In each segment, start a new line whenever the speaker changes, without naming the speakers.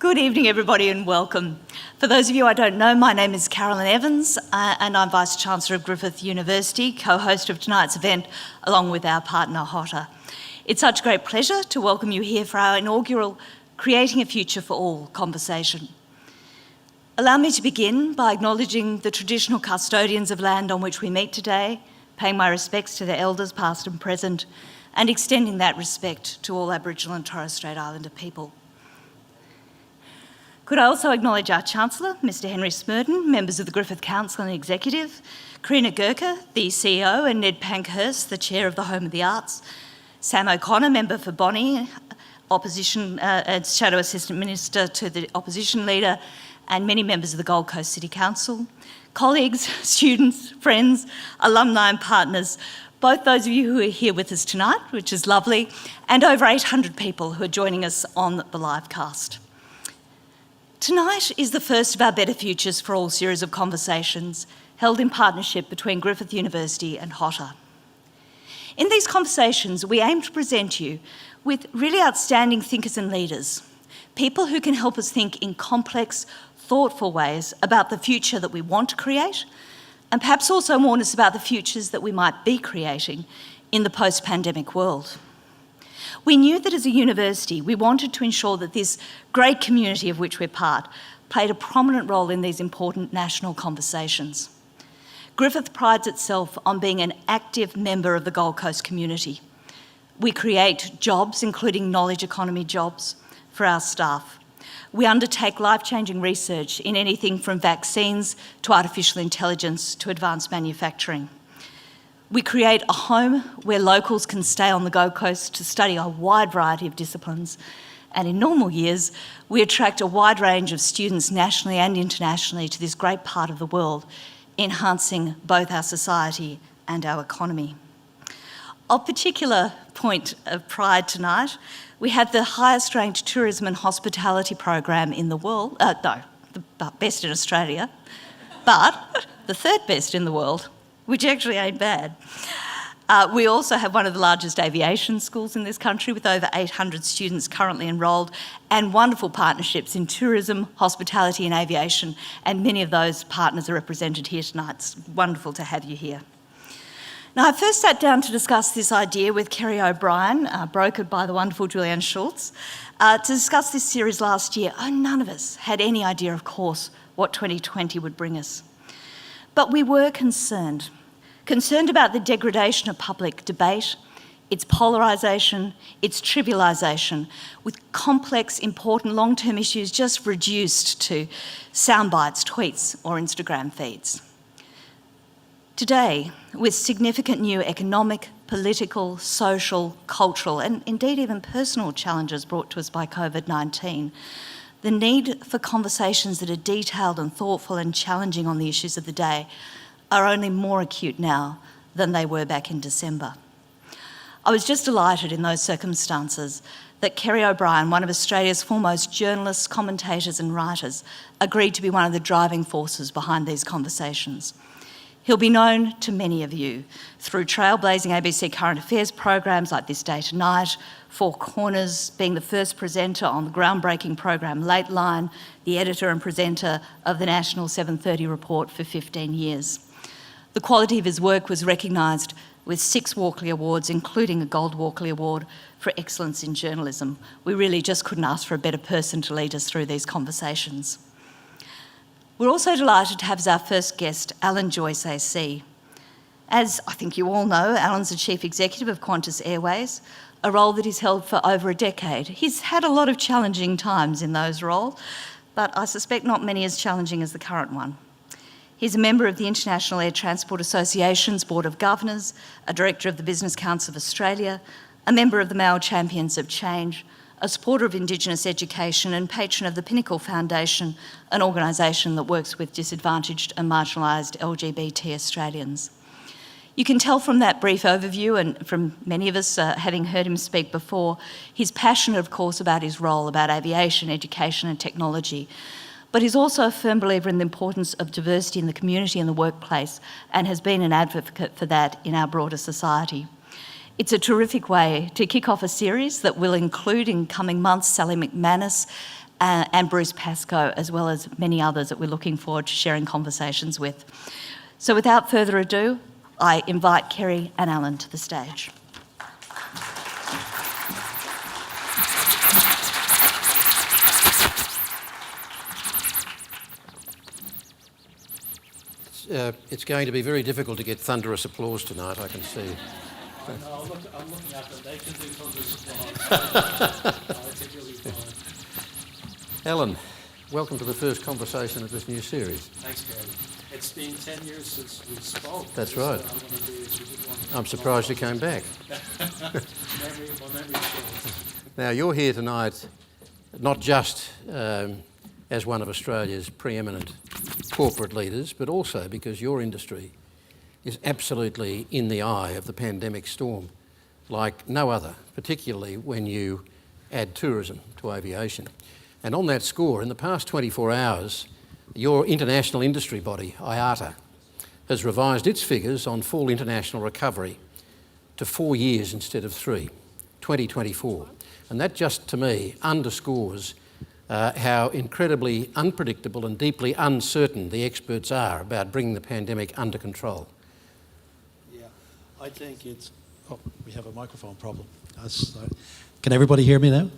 Good evening, everybody, and welcome. For those of you I don't know, my name is Carolyn Evans, and I'm Vice-Chancellor of Griffith University, co-host of tonight's event, along with our partner, Hotter. It's such a great pleasure to welcome you here for our inaugural Creating a Future for All conversation. Allow me to begin by acknowledging the traditional custodians of land on which we meet today, paying my respects to their elders, past and present, and extending that respect to all Aboriginal and Torres Strait Islander people. Could I also acknowledge our Chancellor, Mr Henry Smurden, members of the Griffith Council and Executive, Karina Gurkha, the CEO, and Ned Pankhurst, the Chair of the Home of the Arts, Sam O'Connor, member for Bonnie, Opposition and Shadow Assistant Minister to the Opposition Leader, and many members of the Gold Coast City Council, colleagues, students, friends, alumni and partners, both those of you who are here with us tonight, which is lovely, and over 800 people who are joining us on the live cast. Tonight is the first of our Better Futures for All series of conversations held in partnership between Griffith University and Hotter. In these conversations, we aim to present you with really outstanding thinkers and leaders, people who can help us think in complex, thoughtful ways about the future that we want to create, and perhaps also warn us about the futures that we might be creating in the post-pandemic world. We knew that as a university, we wanted to ensure that this great community of which we're part played a prominent role in these important national conversations. Griffith prides itself on being an active member of the Gold Coast community. We create jobs, including knowledge economy jobs, for our staff. We undertake life-changing research in anything from vaccines to artificial intelligence to advanced manufacturing. We create a home where locals can stay on the Gold Coast to study a wide variety of disciplines. And in normal years, we attract a wide range of students nationally and internationally to this great part of the world, enhancing both our society and our economy. Of particular point of pride tonight, we have the highest ranked tourism and hospitality program in the world, the best in Australia, but the third best in the world, which actually ain't bad. We also have one of the largest aviation schools in this country with over 800 students currently enrolled and wonderful partnerships in tourism, hospitality and aviation, and many of those partners are represented here tonight. It's wonderful to have you here. Now, I first sat down to discuss this idea with Kerry O'Brien, brokered by the wonderful Julianne Schultz, to discuss this series last year. None of us had any idea, of course, what 2020 would bring us. But we were concerned about the degradation of public debate, its polarisation, its trivialisation, with complex, important long-term issues just reduced to sound bites, tweets or Instagram feeds. Today, with significant new economic, political, social, cultural and indeed even personal challenges brought to us by COVID-19, the need for conversations that are detailed and thoughtful and challenging on the issues of the day are only more acute now than they were back in December. I was just delighted in those circumstances that Kerry O'Brien, one of Australia's foremost journalists, commentators and writers, agreed to be one of the driving forces behind these conversations. He'll be known to many of you through trailblazing ABC current affairs programs like This Day Tonight, Four Corners, being the first presenter on the groundbreaking program Late Line, the editor and presenter of the National 7:30 report for 15 years. The quality of his work was recognised with 6 Walkley Awards, including a Gold Walkley Award for excellence in journalism. We really just couldn't ask for a better person to lead us through these conversations. We're also delighted to have as our first guest, Alan Joyce AC. As I think you all know, Alan's the Chief Executive of Qantas Airways, a role that he's held for over a decade. He's had a lot of challenging times in those roles, but I suspect not many as challenging as the current one. He's a member of the International Air Transport Association's Board of Governors, a director of the Business Council of Australia, a member of the Male Champions of Change, a supporter of Indigenous education and patron of the Pinnacle Foundation, an organisation that works with disadvantaged and marginalised LGBT Australians. You can tell from that brief overview and from many of us having heard him speak before, he's passionate, of course, about his role, about aviation, education and technology. But he's also a firm believer in the importance of diversity in the community and the workplace and has been an advocate for that in our broader society. It's a terrific way to kick off a series that will include in coming months Sally McManus and Bruce Pascoe, as well as many others that we're looking forward to sharing conversations with. So without further ado, I invite Kerry and Alan to the stage.
It's going to be very difficult to get thunderous applause tonight, I can see.
I'm looking at them. They can do thunderous applause. I think you'll be fine.
Alan, welcome to the first conversation of this new series.
Thanks, Kerry. It's been 10 years since we spoke.
That's right. I'm surprised you came back.
My memory is short.
Now, you're here tonight not just as one of Australia's preeminent corporate leaders, but also because your industry is absolutely in the eye of the pandemic storm like no other, particularly when you add tourism to aviation. And on that score, in the past 24 hours, your international industry body, IATA, has revised its figures on full international recovery to 4 years instead of 3, 2024. And that just, to me, underscores how incredibly unpredictable and deeply uncertain the experts are about bringing the pandemic under control.
Yeah, I think it's... Oh, we have a microphone problem. Can everybody hear me now?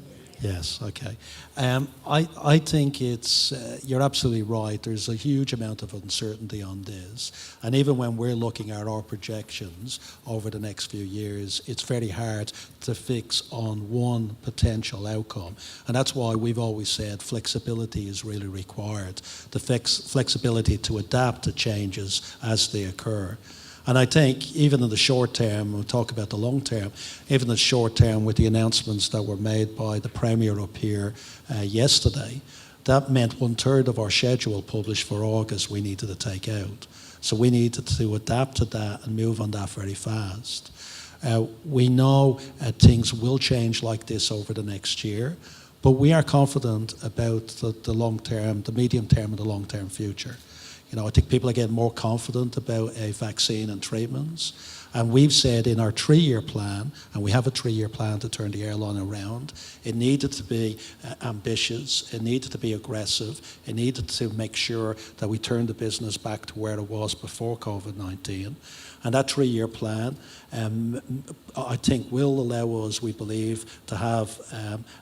Yes, okay. I think it's, you're absolutely right. There's a huge amount of uncertainty on this. And even when we're looking at our projections over the next few years, it's very hard to fix on one potential outcome. And that's why we've always said flexibility is really required. The flexibility to adapt to changes as they occur. And I think even in the short term, we'll talk about the long term, even in the short term with the announcements that were made by the Premier up here yesterday, that meant 1/3 of our schedule published for August we needed to take out. So we needed to adapt to that and move on that very fast. We know things will change like this over the next year, but we are confident about the long term, the medium term and the long term future. You know, I think people are getting more confident about a vaccine and treatments. And we've said in our 3-year plan, and we have a 3-year plan to turn the airline around, it needed to be ambitious, it needed to be aggressive, it needed to make sure that we turned the business back to where it was before COVID-19. And that 3-year plan, I think, will allow us, we believe, to have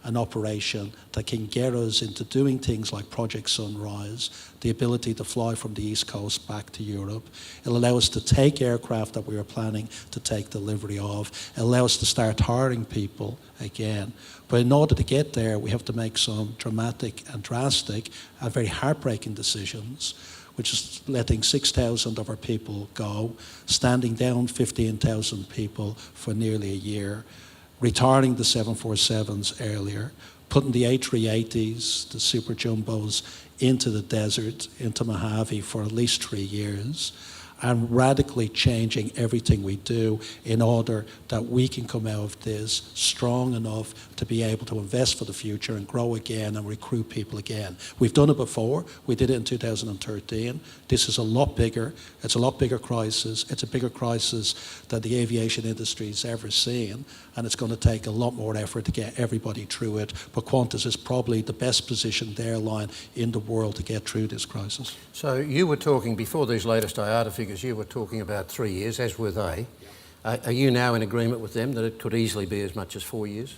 an operation that can get us into doing things like Project Sunrise, the ability to fly from the East Coast back to Europe. It'll allow us to take aircraft that we were planning to take delivery of. It'll allow us to start hiring people again. But in order to get there, we have to make some dramatic and drastic and very heartbreaking decisions, which is letting 6,000 of our people go, standing down 15,000 people for nearly a year, retiring the 747s earlier, putting the A380s, the super jumbos, into the desert, into Mojave for at least 3 years, and radically changing everything we do in order that we can come out of this strong enough to be able to invest for the future and grow again and recruit people again. We've done it before. We did it in 2013. This is a lot bigger. It's a lot bigger crisis. It's a bigger crisis that the aviation industry has ever seen, and it's going to take a lot more effort to get everybody through it. But Qantas is probably the best positioned airline in the world to get through this crisis.
So you were talking, before these latest IATA figures, you were talking about 3 years, as were they. Are you now in agreement with them that it could easily be as much as 4 years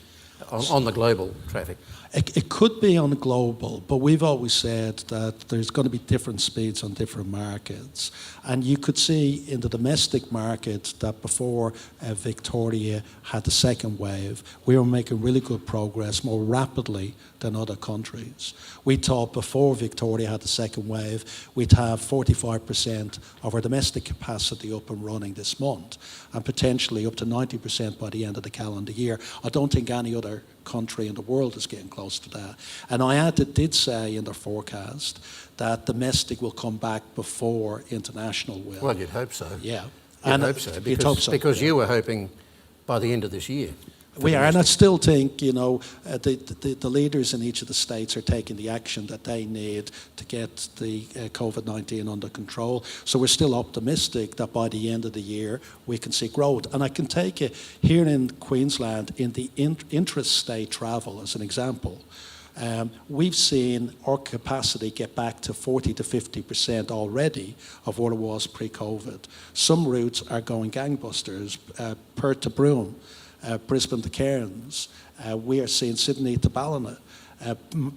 on the global traffic?
It could be on the global, but we've always said that there's going to be different speeds on different markets. And you could see in the domestic market that before Victoria had the second wave, we were making really good progress more rapidly than other countries. We thought before Victoria had the second wave, we'd have 45% of our domestic capacity up and running this month, and potentially up to 90% by the end of the calendar year. I don't think any other country in the world is getting close to that. And IATA did say in their forecast that domestic will come back before international will.
Well, you'd hope so.
Yeah.
You'd hope so, because you were hoping by the end of this year.
We are, and I still think, you know, the leaders in each of the states are taking the action that they need to get the COVID-19 under control. So we're still optimistic that by the end of the year we can see growth. And I can take it here in Queensland in the intrastate travel as an example. We've seen our capacity get back to 40 to 50% already of what it was pre-COVID. Some routes are going gangbusters, Perth to Broome, Brisbane to Cairns. We are seeing Sydney to Ballina.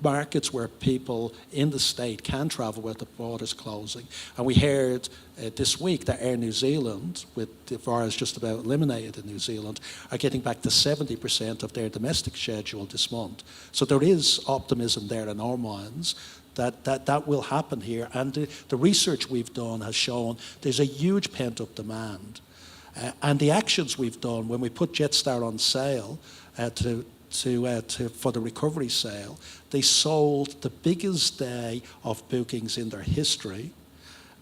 Markets where people in the state can travel with the borders closing. And we heard this week that Air New Zealand, with the virus just about eliminated in New Zealand, are getting back to 70% of their domestic schedule this month. So there is optimism there in our minds that will happen here. And the research we've done has shown there's a huge pent-up demand. And the actions we've done when we put Jetstar on sale for the recovery sale, they sold the biggest day of bookings in their history.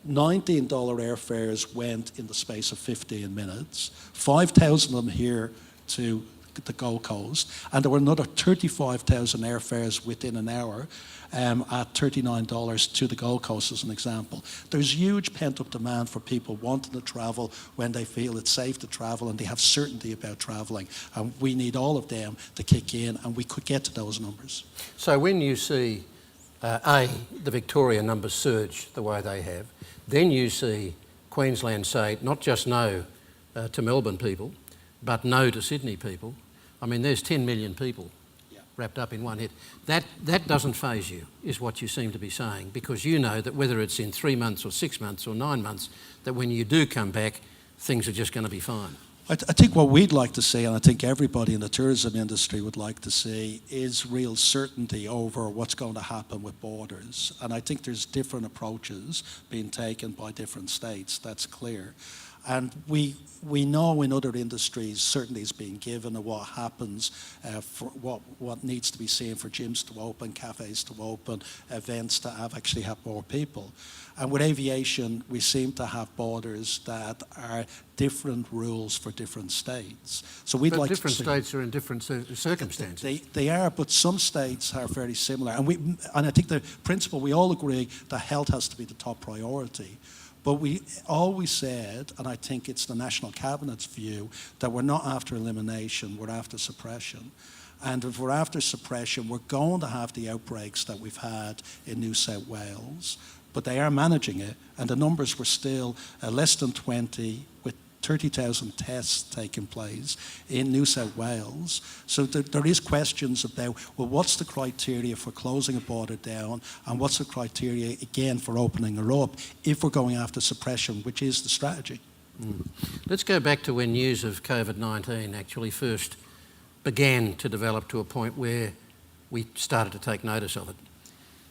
$19 airfares went in the space of 15 minutes, 5,000 of them here to the Gold Coast, and there were another 35,000 airfares within an hour at $39 to the Gold Coast as an example. There's huge pent-up demand for people wanting to travel when they feel it's safe to travel and they have certainty about travelling. And we need all of them to kick in, and we could get to those numbers.
So when you see, the Victoria numbers surge the way they have, then you see Queensland say not just no to Melbourne people, but no to Sydney people. I mean, there's 10 million people wrapped up in one hit. That doesn't faze you, is what you seem to be saying, because you know that whether it's in 3 months or 6 months or 9 months, that when you do come back, things are just going to be fine.
I think what we'd like to see, and I think everybody in the tourism industry would like to see, is real certainty over what's going to happen with borders. And I think there's different approaches being taken by different states, that's clear. And we know in other industries certainty is being given of what happens, for what needs to be seen for gyms to open, cafes to open, events to actually have more people. And with aviation, we seem to have borders that are different rules for different states. So we'd like
different
to see,
states are in different circumstances.
They are, but some states are very similar. And I think the principle, we all agree that health has to be the top priority. But we always said, and I think it's the National Cabinet's view, that we're not after elimination, we're after suppression. And if we're after suppression, we're going to have the outbreaks that we've had in New South Wales, but they are managing it, and the numbers were still less than 20, with 30,000 tests taking place in New South Wales. So there is questions about, well, what's the criteria for closing a border down, and what's the criteria, again, for opening her up, if we're going after suppression, which is the strategy.
Let's go back to when news of COVID-19 actually first began to develop to a point where we started to take notice of it.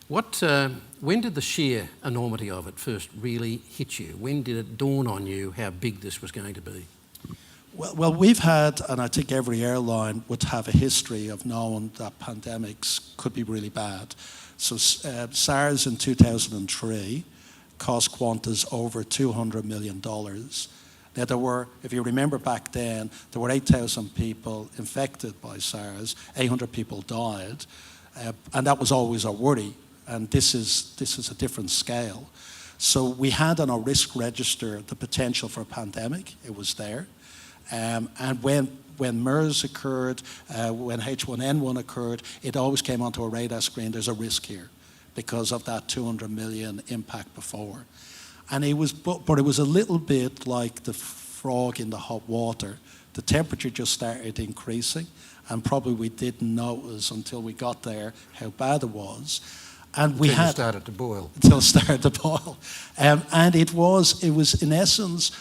When did the sheer enormity of it first really hit you? When did it dawn on you how big this was going to be?
Well, we've had, and I think every airline would have a history of knowing that pandemics could be really bad. So SARS in 2003 cost Qantas over $200 million. Now there were, if you remember back then, there were 8,000 people infected by SARS, 800 people died, and that was always our worry. And this is a different scale. So we had on our risk register the potential for a pandemic. It was there. And when MERS occurred, when H1N1 occurred, it always came onto a radar screen, there's a risk here because of that 200 million impact before. And it was, but it was a little bit like the frog in the hot water. The temperature just started increasing, and probably we didn't notice until we got there how bad it was. And we
Until it started to boil.
Until it started to boil. And it was in essence,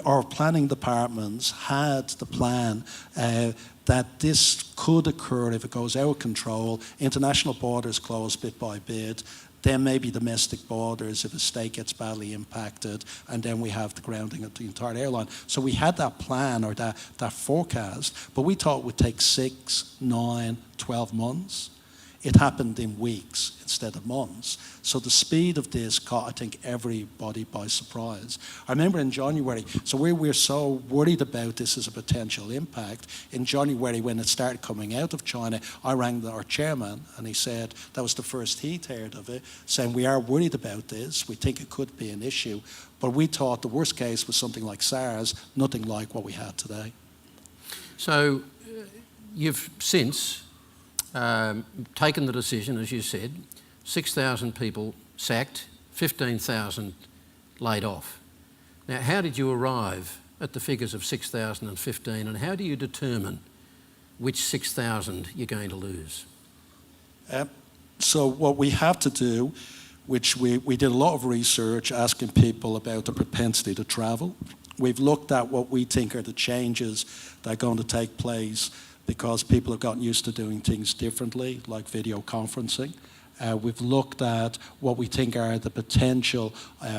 our planning departments had the plan that this could occur if it goes out of control, international borders close bit by bit, then maybe domestic borders if a state gets badly impacted, and then we have the grounding of the entire airline. So we had that plan or that forecast, but we thought it would take 6, 9, 12 months. It happened in weeks instead of months. So the speed of this caught, I think, everybody by surprise. I remember in January, so we were so worried about this as a potential impact. In January, when it started coming out of China, I rang our chairman, and he said that was the first he'd heard of it, saying we are worried about this, we think it could be an issue, but we thought the worst case was something like SARS, nothing like what we had today.
So you've since taken the decision, as you said, 6,000 people sacked, 15,000 laid off. Now, how did you arrive at the figures of 6,015, and how do you determine which 6,000 you're going to lose?
So what we have to do, which we did a lot of research asking people about the propensity to travel. We've looked at what we think are the changes that are going to take place because people have gotten used to doing things differently, like video conferencing. We've looked at what we think are the potential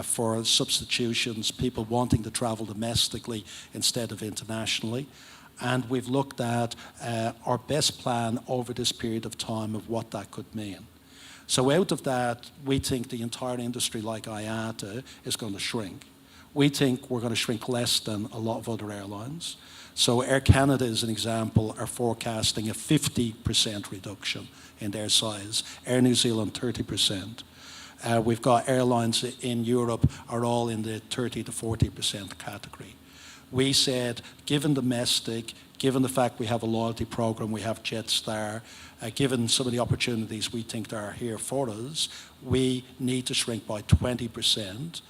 for substitutions, people wanting to travel domestically instead of internationally. And we've looked at our best plan over this period of time of what that could mean. So out of that, we think the entire industry like IATA is going to shrink. We think we're going to shrink less than a lot of other airlines. So Air Canada, as an example, are forecasting a 50% reduction in their size. Air New Zealand, 30%. We've got airlines in Europe are all in the 30 to 40% category. We said, given domestic, given the fact we have a loyalty program, we have Jetstar, given some of the opportunities we think that are here for us, we need to shrink by 20%.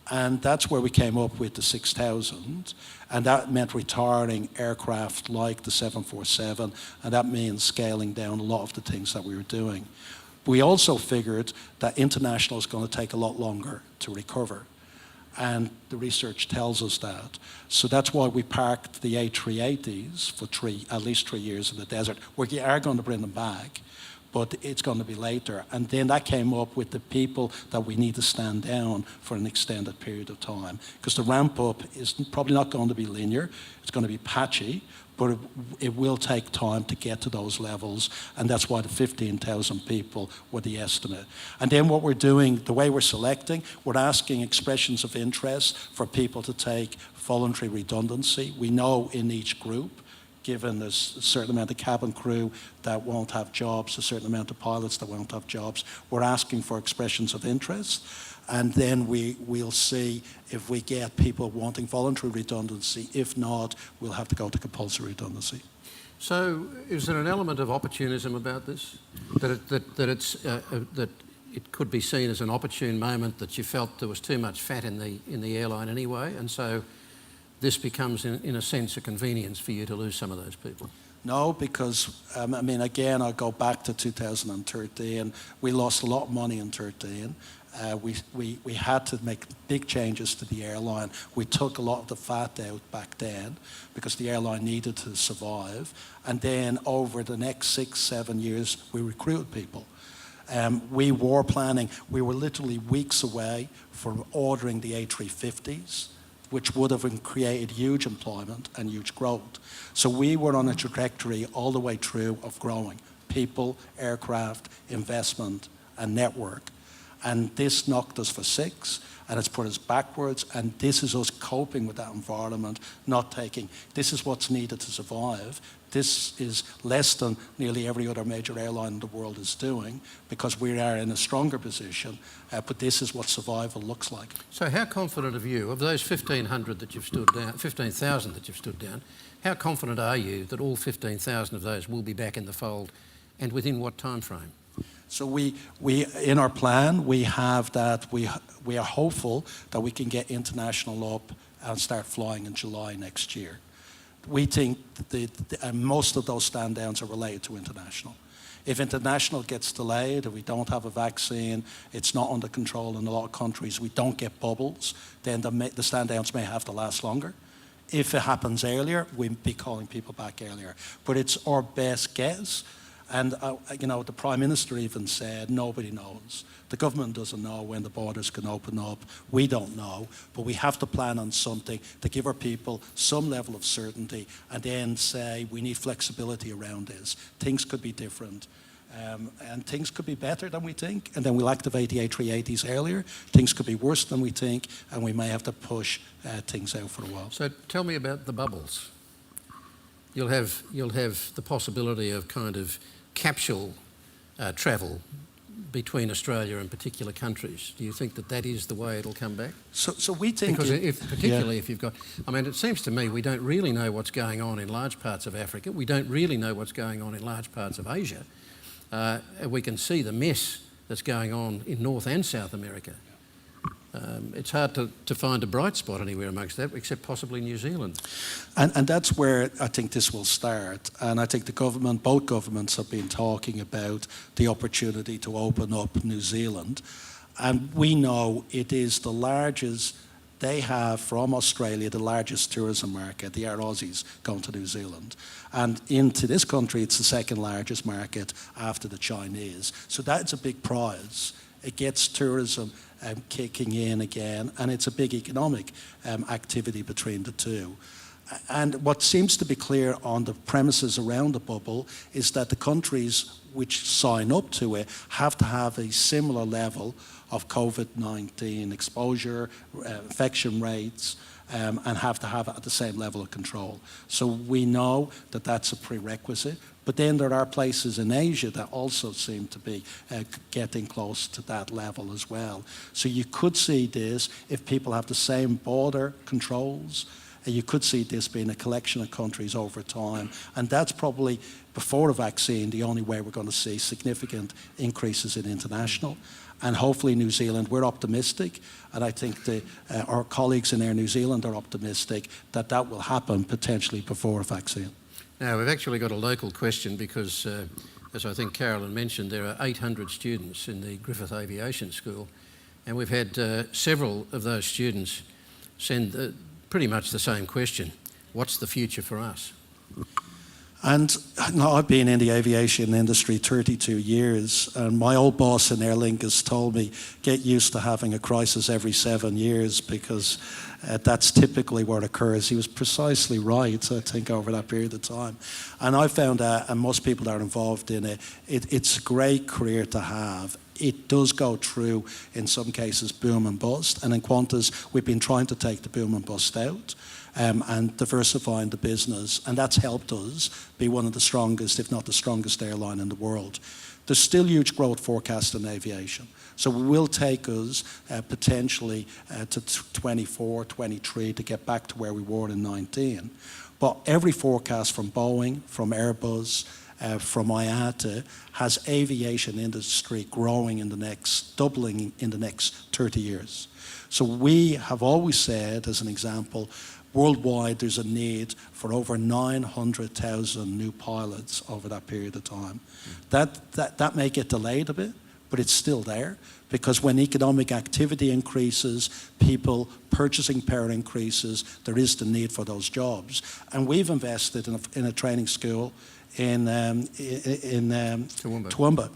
And that's where we came up with the 6,000. And that meant retiring aircraft like the 747, and that means scaling down a lot of the things that we were doing. We also figured that international is going to take a lot longer to recover. And the research tells us that. So that's why we parked the A380s for at least 3 years in the desert. We are going to bring them back, but it's going to be later. And then that came up with the people that we need to stand down for an extended period of time. Because the ramp up is probably not going to be linear. It's going to be patchy, but it will take time to get to those levels. And that's why the 15,000 people were the estimate. And then what we're doing, the way we're selecting, we're asking expressions of interest for people to take voluntary redundancy. We know in each group, given there's a certain amount of cabin crew that won't have jobs, a certain amount of pilots that won't have jobs, we're asking for expressions of interest. And then we'll see if we get people wanting voluntary redundancy. If not, we'll have to go to compulsory redundancy.
So is there an element of opportunism about this? That it could be seen as an opportune moment that you felt there was too much fat in the airline anyway, and so this becomes, in a sense, a convenience for you to lose some of those people?
No, because, again, I'll go back to 2013. We lost a lot of money in 2013. We had to make big changes to the airline. We took a lot of the fat out back then because the airline needed to survive. And then over the next 6-7 years, we recruited people. We were planning. We were literally weeks away from ordering the A350s, which would have created huge employment and huge growth. So we were on a trajectory all the way through of growing people, aircraft, investment, and network. And this knocked us for 6, and it's put us backwards, and this is us coping with that environment, not taking, this is what's needed to survive. This is less than nearly every other major airline in the world is doing because we are in a stronger position, but this is what survival looks like.
So how confident are you, of those 15,000 that you've stood down, how confident are you that all 15,000 of those will be back in the fold, and within what time frame?
So we in our plan, we have that we are hopeful that we can get international up and start flying in July next year. We think that most of those stand-downs are related to international. If international gets delayed, if we don't have a vaccine, it's not under control in a lot of countries, we don't get bubbles, then the stand-downs may have to last longer. If it happens earlier, we'd be calling people back earlier. But it's our best guess. And the Prime Minister even said, nobody knows. The government doesn't know when the borders can open up. We don't know. But we have to plan on something to give our people some level of certainty and then say we need flexibility around this. Things could be different. And things could be better than we think. And then we'll activate the A380s earlier. Things could be worse than we think. And we may have to push things out for a while.
So tell me about the bubbles. You'll have the possibility of kind of capsule travel between Australia and particular countries. Do you think that that is the way it'll come back?
So we think...
Because if you've got... I mean, it seems to me we don't really know what's going on in large parts of Africa. We don't really know what's going on in large parts of Asia. We can see the mess that's going on in North and South America. It's hard to find a bright spot anywhere amongst that, except possibly New Zealand.
And that's where I think this will start. And I think both governments have been talking about the opportunity to open up New Zealand. And we know it is the largest, they have from Australia, the largest tourism market. They are Aussies going to New Zealand. And into this country, it's the second largest market after the Chinese. So that's a big prize. It gets tourism kicking in again, and it's a big economic activity between the two. And what seems to be clear on the premises around the bubble is that the countries which sign up to it have to have a similar level of COVID-19 exposure, infection rates, and have to have it at the same level of control. So we know that that's a prerequisite. But then there are places in Asia that also seem to be getting close to that level as well. So you could see this, if people have the same border controls, you could see this being a collection of countries over time. And that's probably, before a vaccine, the only way we're going to see significant increases in international. And hopefully New Zealand, we're optimistic, and I think our colleagues in Air New Zealand are optimistic that that will happen potentially before a vaccine.
Now, we've actually got a local question because, as I think Carolyn mentioned, there are 800 students in the Griffith Aviation School, and we've had several of those students send pretty much the same question: what's the future for us?
And I've been in the aviation industry 32 years, and my old boss in Aer Lingus told me, get used to having a crisis every 7 years, because that's typically what occurs. He was precisely right, I think, over that period of time. And I found out, and most people that are involved in it, it's a great career to have. It does go through, in some cases, boom and bust. And in Qantas, we've been trying to take the boom and bust out. And diversifying the business, and that's helped us be one of the strongest, if not the strongest airline in the world. There's still huge growth forecast in aviation. So it will take us potentially to 24, 23 to get back to where we were in 19. But every forecast from Boeing, from Airbus, from IATA has aviation industry growing doubling in the next 30 years. So we have always said, as an example, worldwide, there's a need for over 900,000 new pilots over that period of time. That may get delayed a bit, but it's still there, because when economic activity increases, people purchasing power increases, there is the need for those jobs. And we've invested in a training school in Toowoomba.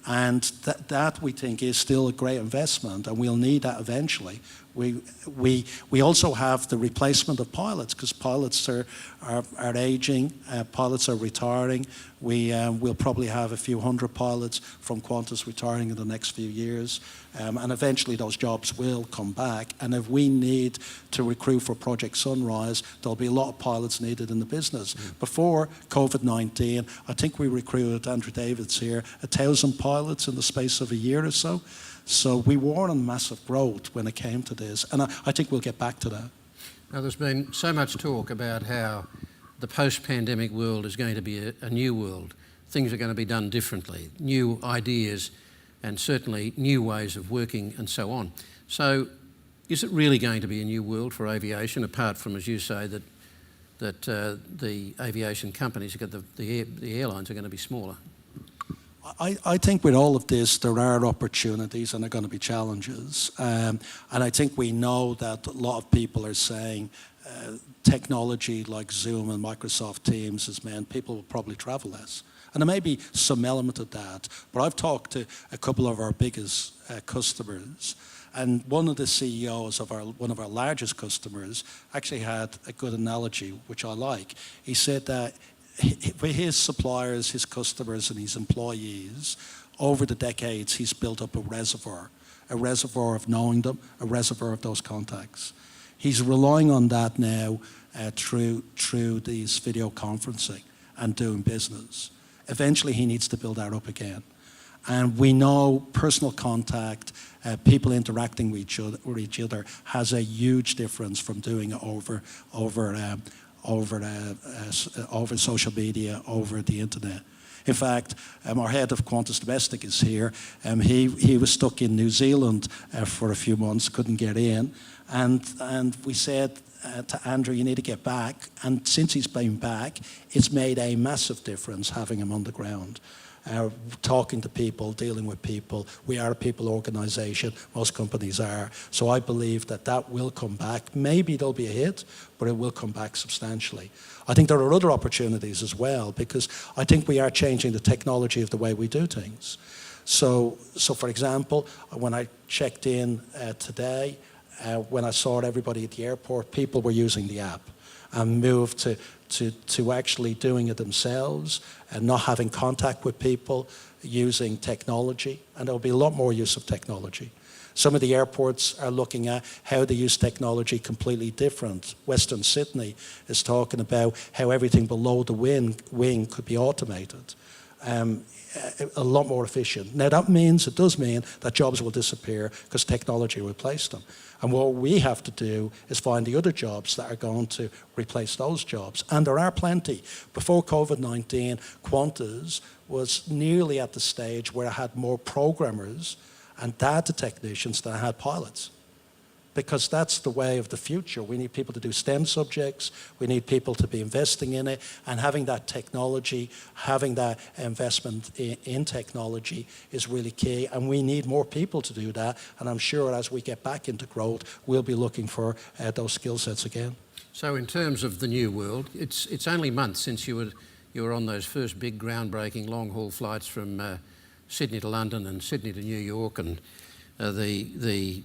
And that we think is still a great investment, and we'll need that eventually. We also have the replacement of pilots, because pilots are aging, pilots are retiring. We'll probably have a few hundred pilots from Qantas retiring in the next few years, and eventually those jobs will come back. And if we need to recruit for Project Sunrise, there'll be a lot of pilots needed in the business. Before COVID-19, I think we recruited, Andrew David's here, 1,000 pilots in the space of a year or so. So we were on massive growth when it came to this, and I think we'll get back to that.
Now, there's been so much talk about how the post-pandemic world is going to be a new world. Things are going to be done differently, new ideas, and certainly new ways of working and so on. So is it really going to be a new world for aviation, apart from, as you say, that the aviation companies, the airlines are going to be smaller?
I think with all of this, there are opportunities and there are going to be challenges. And I think we know that a lot of people are saying technology like Zoom and Microsoft Teams has meant people will probably travel less. And there may be some element of that. But I've talked to a couple of our biggest customers, and one of the CEOs of one of our largest customers actually had a good analogy, which I like. He said that with his suppliers, his customers, and his employees, over the decades, he's built up a reservoir of knowing them, a reservoir of those contacts. He's relying on that now through these video conferencing and doing business. Eventually, he needs to build that up again. And we know personal contact, people interacting with each other has a huge difference from doing it over social media, over the internet. In fact, our head of Qantas Domestic is here. He was stuck in New Zealand for a few months, couldn't get in. And we said to Andrew, you need to get back. And since he's been back, it's made a massive difference having him on the ground. Talking to people, dealing with people. We are a people organisation, most companies are. So I believe that will come back. Maybe there'll be a hit, but it will come back substantially. I think there are other opportunities as well, because I think we are changing the technology of the way we do things. So for example, when I checked in today, when I saw everybody at the airport, people were using the app and moved to actually doing it themselves and not having contact with people, using technology. And there'll be a lot more use of technology. Some of the airports are looking at how they use technology completely different. Western Sydney is talking about how everything below the wing could be automated. A lot more efficient. Now it does mean that jobs will disappear because technology will replace them. And what we have to do is find the other jobs that are going to replace those jobs. And there are plenty. Before COVID-19, Qantas was nearly at the stage where it had more programmers and data technicians than it had pilots. Because that's the way of the future. We need people to do STEM subjects. We need people to be investing in it. And having that technology, having that investment in technology is really key. And we need more people to do that. And I'm sure as we get back into growth, we'll be looking for those skill sets again.
So in terms of the new world, it's only months since you were on those first big groundbreaking long-haul flights from Sydney to London and Sydney to New York, and the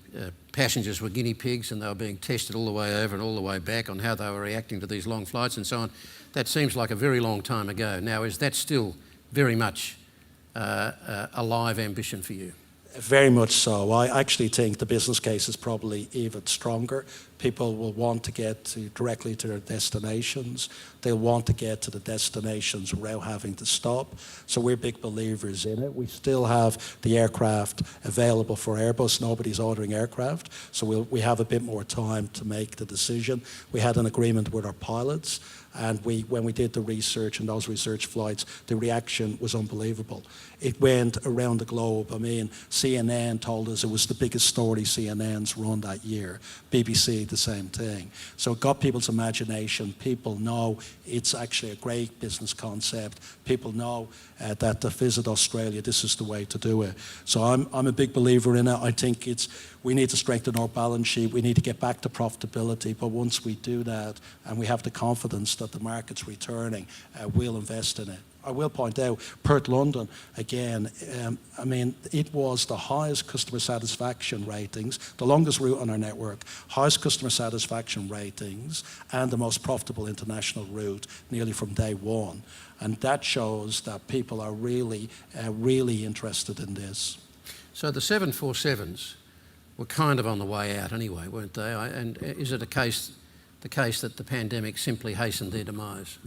passengers were guinea pigs and they were being tested all the way over and all the way back on how they were reacting to these long flights and so on. That seems like a very long time ago. Now, is that still very much a live ambition for you?
Very much so. I actually think the business case is probably even stronger. People will want to get directly to their destinations. They'll want to get to the destinations without having to stop. So we're big believers in it. We still have the aircraft available for Airbus. Nobody's ordering aircraft. So we have a bit more time to make the decision. We had an agreement with our pilots. And when we did the research and those research flights, the reaction was unbelievable. It went around the globe. I mean, CNN told us it was the biggest story CNN's run that year. BBC, the same thing. So it got people's imagination. People know it's actually a great business concept. People know that to visit Australia, this is the way to do it. So I'm a big believer in it. I think we need to strengthen our balance sheet. We need to get back to profitability. But once we do that and we have the confidence that the market's returning, we'll invest in it. I will point out, Perth London, again, I mean, it was the highest customer satisfaction ratings, the longest route on our network, highest customer satisfaction ratings, and the most profitable international route nearly from day one. And that shows that people are really, really interested in this.
So the 747s were kind of on the way out anyway, weren't they? And is it the case that the pandemic simply hastened their demise?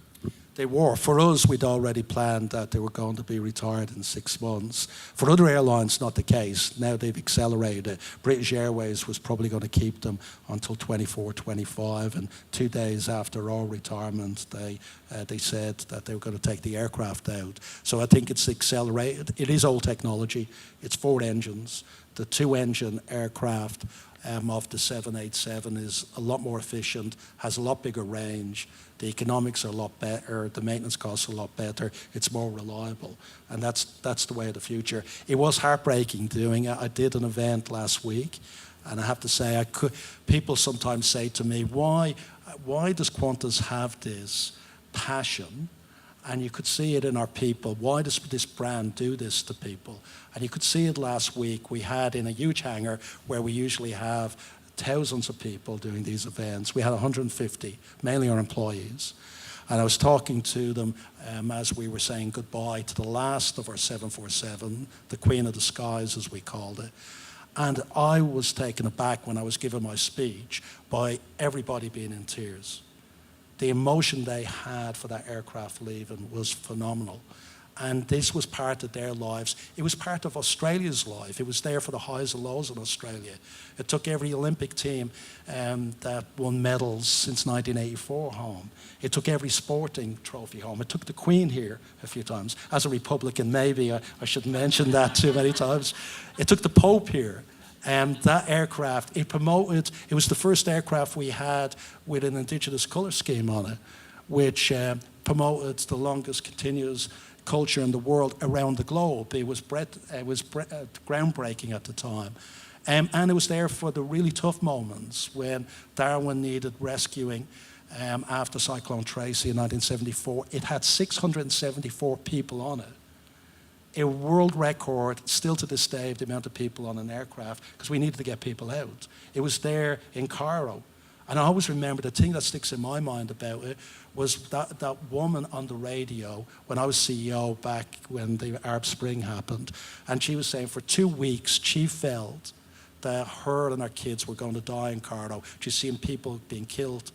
They were. For us, we'd already planned that they were going to be retired in 6 months. For other airlines, not the case. Now they've accelerated. British Airways was probably going to keep them until 24, 25, and 2 days after our retirement, they said that they were going to take the aircraft out. So I think it's accelerated. It is old technology. It's 4 engines. The 2-engine aircraft of the 787 is a lot more efficient, has a lot bigger range. The economics are a lot better, the maintenance costs are a lot better, it's more reliable. And that's the way of the future. It was heartbreaking doing it. I did an event last week, and I have to say, people sometimes say to me, why does Qantas have this passion? And you could see it in our people. Why does this brand do this to people? And you could see it last week. We had in a huge hangar where we usually have thousands of people doing these events. We had 150, mainly our employees. And I was talking to them as we were saying goodbye to the last of our 747, the Queen of the Skies, as we called it. And I was taken aback when I was giving my speech by everybody being in tears. The emotion they had for that aircraft leaving was phenomenal. And this was part of their lives. It was part of Australia's life. It was there for the highs and lows in Australia. It took every Olympic team that won medals since 1984 home. It took every sporting trophy home. It took the Queen here a few times. As a Republican, maybe I shouldn't mention that too many times. It took the Pope here. That aircraft, it was the first aircraft we had with an Indigenous colour scheme on it, which promoted the longest continuous culture in the world around the globe. It was groundbreaking at the time. And it was there for the really tough moments when Darwin needed rescuing after Cyclone Tracy in 1974. It had 674 people on it. A world record, still to this day, of the amount of people on an aircraft, because we needed to get people out. It was there in Cairo. And I always remember the thing that sticks in my mind about it was that woman on the radio when I was CEO back when the Arab Spring happened. And she was saying for 2 weeks she felt that her and her kids were going to die in Cairo. She's seen people being killed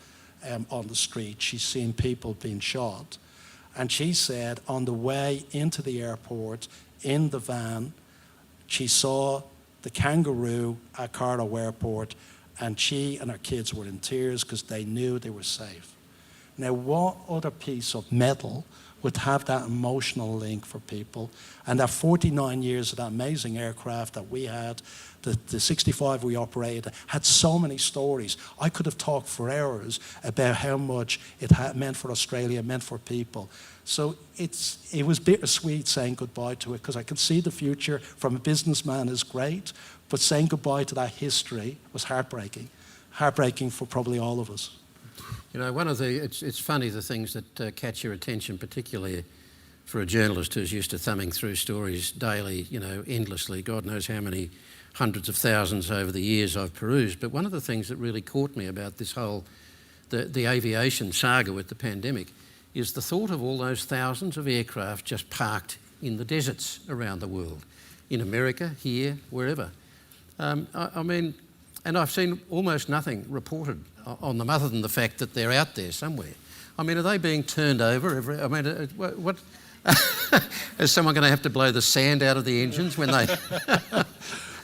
on the street. She's seen people being shot. And she said on the way into the airport, in the van, she saw the kangaroo at Cairo Airport, and she and her kids were in tears because they knew they were safe. Now, what other piece of metal would have that emotional link for people? And that 49 years of that amazing aircraft that we had, the 65 we operated, had so many stories. I could have talked for hours about how much it meant for Australia, meant for people. So it was bittersweet saying goodbye to it, because I could see the future from a businessman is great, but saying goodbye to that history was heartbreaking. Heartbreaking for probably all of us.
You know, it's funny, the things that catch your attention, particularly for a journalist who's used to thumbing through stories daily, you know, endlessly. God knows how many hundreds of thousands over the years I've perused. But one of the things that really caught me about this whole, the aviation saga with the pandemic, is the thought of all those thousands of aircraft just parked in the deserts around the world, in America, here, wherever. I mean, and I've seen almost nothing reported on them other than the fact that they're out there somewhere. I mean, are they being turned over what is someone going to have to blow the sand out of the engines when they...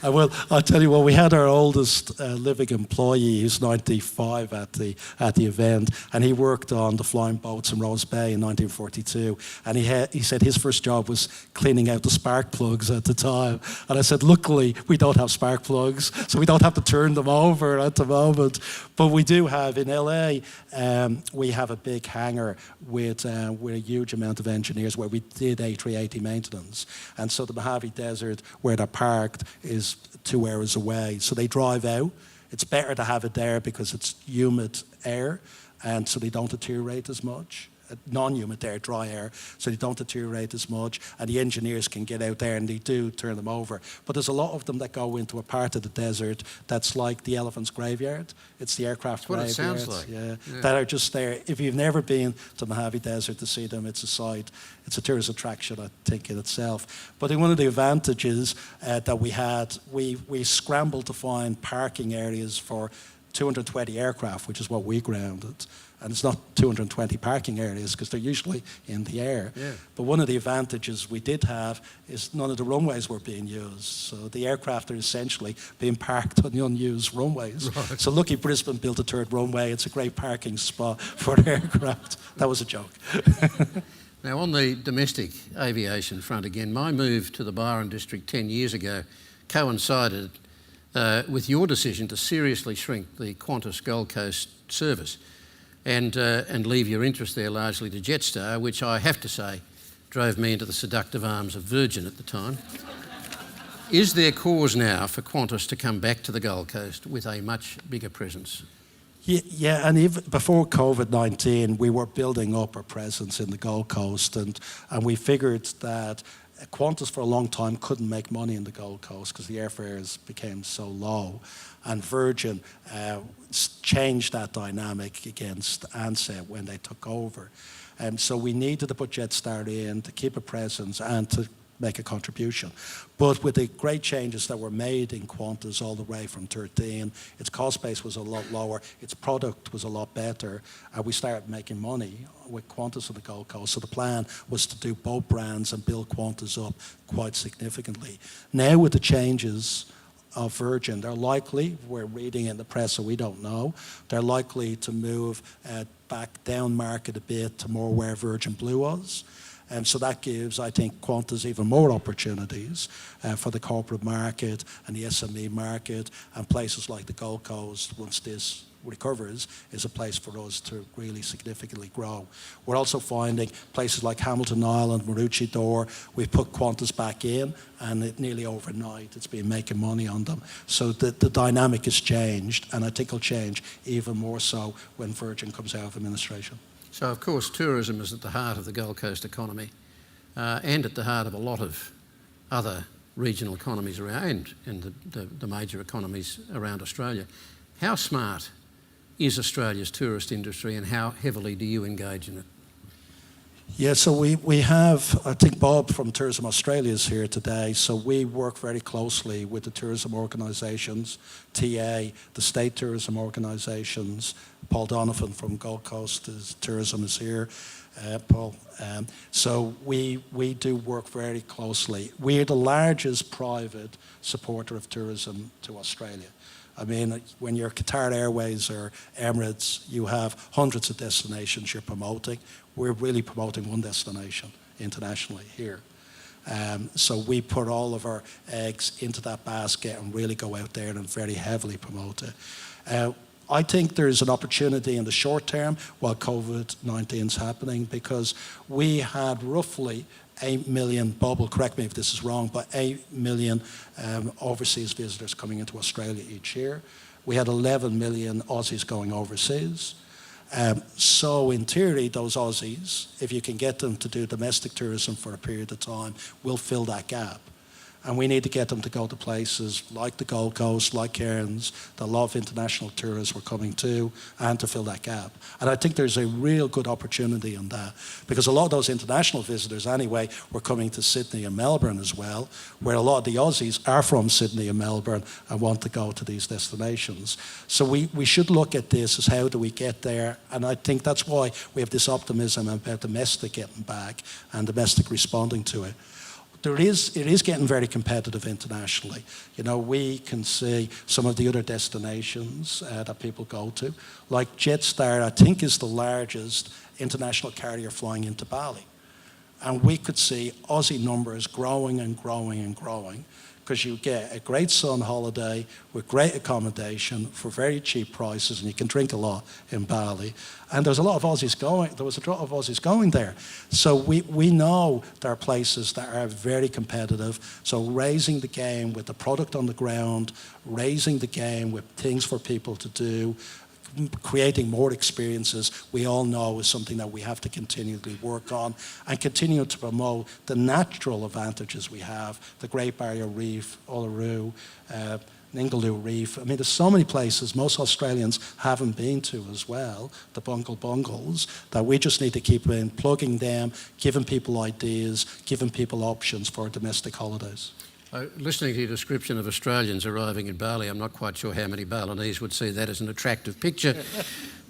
Well, I'll tell you what, we had our oldest living employee, who's 95 at the event, and he worked on the flying boats in Rose Bay in 1942, and he said his first job was cleaning out the spark plugs at the time. And I said, luckily, we don't have spark plugs, so we don't have to turn them over at the moment. But we do have, in LA, we have a big hangar with a huge amount of engineers where we did A380 maintenance. And so the Mojave Desert, where they're parked, is 2 hours away. So they drive out. It's better to have it there because it's humid air, and so they don't deteriorate as much. Non-humid air, dry air, so they don't deteriorate as much, and the engineers can get out there and they do turn them over. But there's a lot of them that go into a part of the desert that's like the elephant's graveyard. It's the aircraft graveyard.
That's what it sounds like.
Yeah, that are just there. If you've never been to Mojave Desert to see them, it's a sight. It's a tourist attraction, I think, in itself. But one of the advantages that we had, we scrambled to find parking areas for 220 aircraft, which is what we grounded. And it's not 220 parking areas because they're usually in the air.
Yeah.
But one of the advantages we did have is none of the runways were being used. So the aircraft are essentially being parked on the unused runways. Right. So lucky Brisbane built a third runway. It's a great parking spot for the aircraft. That was a joke.
Now, on the domestic aviation front again, my move to the Byron district 10 years ago coincided with your decision to seriously shrink the Qantas Gold Coast service and leave your interest there largely to Jetstar, which I have to say drove me into the seductive arms of Virgin at the time. Is there cause now for Qantas to come back to the Gold Coast with a much bigger presence?
Yeah, and even before COVID-19, we were building up our presence in the Gold Coast, and we figured that Qantas for a long time couldn't make money in the Gold Coast because the airfares became so low. And Virgin changed that dynamic against Ansett when they took over. So we needed to put Jetstar in to keep a presence and to make a contribution. But with the great changes that were made in Qantas all the way from 13, its cost base was a lot lower, its product was a lot better, and we started making money with Qantas on the Gold Coast. So the plan was to do both brands and build Qantas up quite significantly. Now with the changes of Virgin, they're likely, we're reading in the press so we don't know, they're likely to move back down market a bit to more where Virgin Blue was. And so that gives, I think, Qantas even more opportunities for the corporate market and the SME market, and places like the Gold Coast, once this recovers, is a place for us to really significantly grow. We're also finding places like Hamilton Island, Maroochydore, we've put Qantas back in, and nearly overnight it's been making money on them. So the dynamic has changed, and I think it'll change even more so when Virgin comes out of administration.
So, of course, tourism is at the heart of the Gold Coast economy and at the heart of a lot of other regional economies around and the major economies around Australia. How smart is Australia's tourist industry, and how heavily do you engage in it?
Yeah, so we have, I think Bob from Tourism Australia is here today, so we work very closely with the tourism organisations, TA, the state tourism organisations. Paul Donovan from Gold Coast Tourism is here, Paul. So we do work very closely. We're the largest private supporter of tourism to Australia. I mean, when you're Qatar Airways or Emirates, you have hundreds of destinations you're promoting. We're really promoting one destination internationally here. So we put all of our eggs into that basket and really go out there and very heavily promote it. I think there's an opportunity in the short term while COVID-19 is happening, because we had roughly 8 million, Bob will correct me if this is wrong, but 8 million overseas visitors coming into Australia each year. We had 11 million Aussies going overseas. So in theory, those Aussies, if you can get them to do domestic tourism for a period of time, will fill that gap. And we need to get them to go to places like the Gold Coast, like Cairns, that a lot of international tourists were coming to, and to fill that gap. And I think there's a real good opportunity in that, because a lot of those international visitors anyway were coming to Sydney and Melbourne as well, where a lot of the Aussies are from Sydney and Melbourne and want to go to these destinations. So we should look at this as how do we get there, and I think that's why we have this optimism about domestic getting back and domestic responding to it. It is getting very competitive internationally. You know, we can see some of the other destinations that people go to. Like Jetstar, I think, is the largest international carrier flying into Bali. And we could see Aussie numbers growing and growing and growing, because you get a great sun holiday with great accommodation for very cheap prices, and you can drink a lot in Bali. And there was a lot of Aussies going there. So we know there are places that are very competitive. So raising the game with the product on the ground, raising the game with things for people to do, creating more experiences, we all know is something that we have to continually work on, and continue to promote the natural advantages we have, the Great Barrier Reef, Uluru, Ningaloo Reef. I mean, there's so many places most Australians haven't been to as well, the Bungles, that we just need to keep in, plugging them, giving people ideas, giving people options for domestic holidays.
Listening to your description of Australians arriving in Bali, I'm not quite sure how many Balinese would see that as an attractive picture,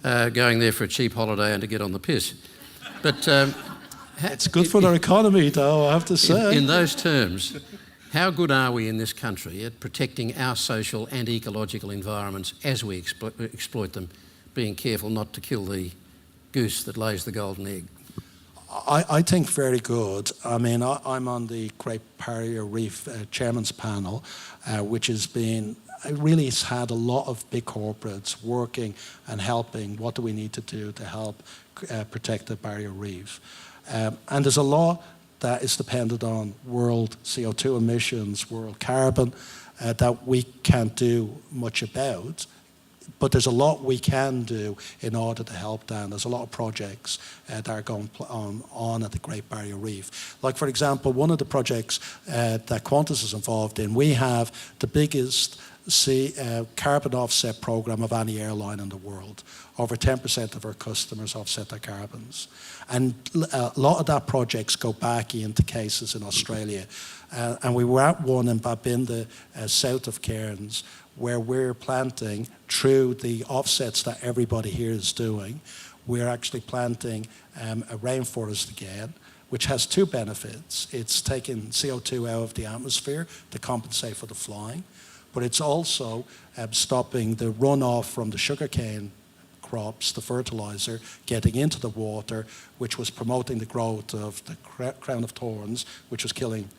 going there for a cheap holiday and to get on the piss. But
it's good for their economy, though, I have to say.
In those terms, how good are we in this country at protecting our social and ecological environments as we exploit them, being careful not to kill the goose that lays the golden egg?
I think very good. I mean, I'm on the Great Barrier Reef Chairman's Panel, which has really had a lot of big corporates working and helping. What do we need to do to help protect the barrier reef? And there's a lot that is dependent on world CO2 emissions, world carbon, that we can't do much about. But there's a lot we can do in order to help that. There's a lot of projects that are going on at the Great Barrier Reef. Like, for example, one of the projects that Qantas is involved in, we have the biggest carbon offset program of any airline in the world. Over 10% of our customers offset their carbons. And a lot of that projects go back into cases in Australia. And we were at one in Babinda, south of Cairns, where we're planting, through the offsets that everybody here is doing, we're actually planting a rainforest again, which has two benefits. It's taking CO2 out of the atmosphere to compensate for the flying, but it's also stopping the runoff from the sugarcane crops, the fertilizer, getting into the water, which was promoting the growth of the crown of thorns, which is killing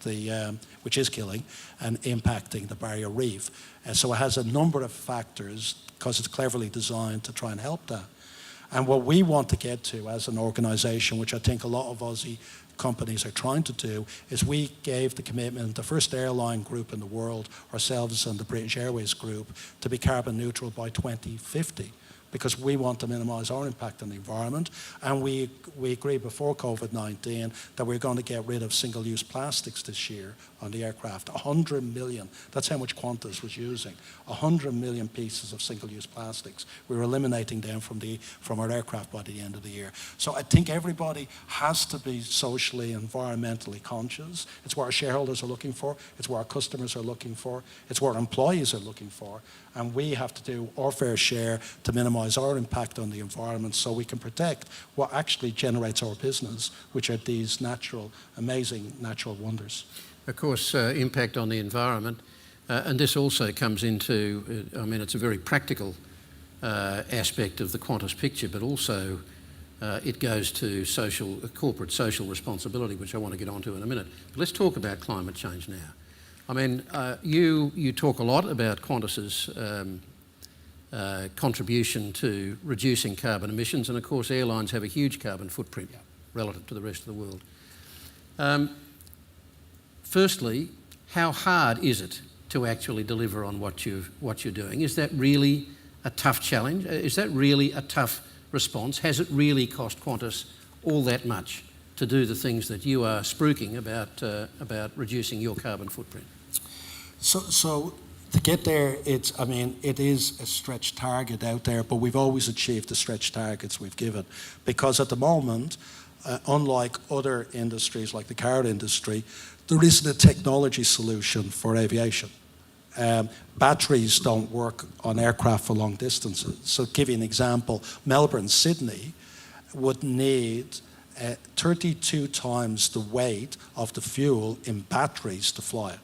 and impacting the barrier reef. So it has a number of factors because it's cleverly designed to try and help that. And what we want to get to as an organisation, which I think a lot of Aussie companies are trying to do, is we gave the commitment, the first airline group in the world, ourselves and the British Airways group, to be carbon neutral by 2050. Because we want to minimise our impact on the environment. And we agreed before COVID-19 that we're going to get rid of single-use plastics this year on the aircraft. 100 million, that's how much Qantas was using. 100 million pieces of single-use plastics. We're eliminating them from our aircraft by the end of the year. So I think everybody has to be socially, environmentally conscious. It's what our shareholders are looking for. It's what our customers are looking for. It's what our employees are looking for. And we have to do our fair share to minimise our impact on the environment so we can protect what actually generates our business, which are these amazing natural wonders.
Of course, impact on the environment, and this also comes into, it's a very practical aspect of the Qantas picture, but also it goes to corporate social responsibility, which I want to get onto in a minute. But let's talk about climate change now. You talk a lot about Qantas's contribution to reducing carbon emissions, and of course airlines have a huge carbon footprint relative to the rest of the world. Firstly, how hard is it to actually deliver on what you're doing? Is that really a tough challenge? Is that really a tough response? Has it really cost Qantas all that much to do the things that you are spruiking about reducing your carbon footprint?
So to get there, it is a stretch target out there, but we've always achieved the stretch targets we've given. Because at the moment, unlike other industries like the car industry, there isn't a technology solution for aviation. Batteries don't work on aircraft for long distances. So to give you an example, Melbourne, Sydney would need 32 times the weight of the fuel in batteries to fly it.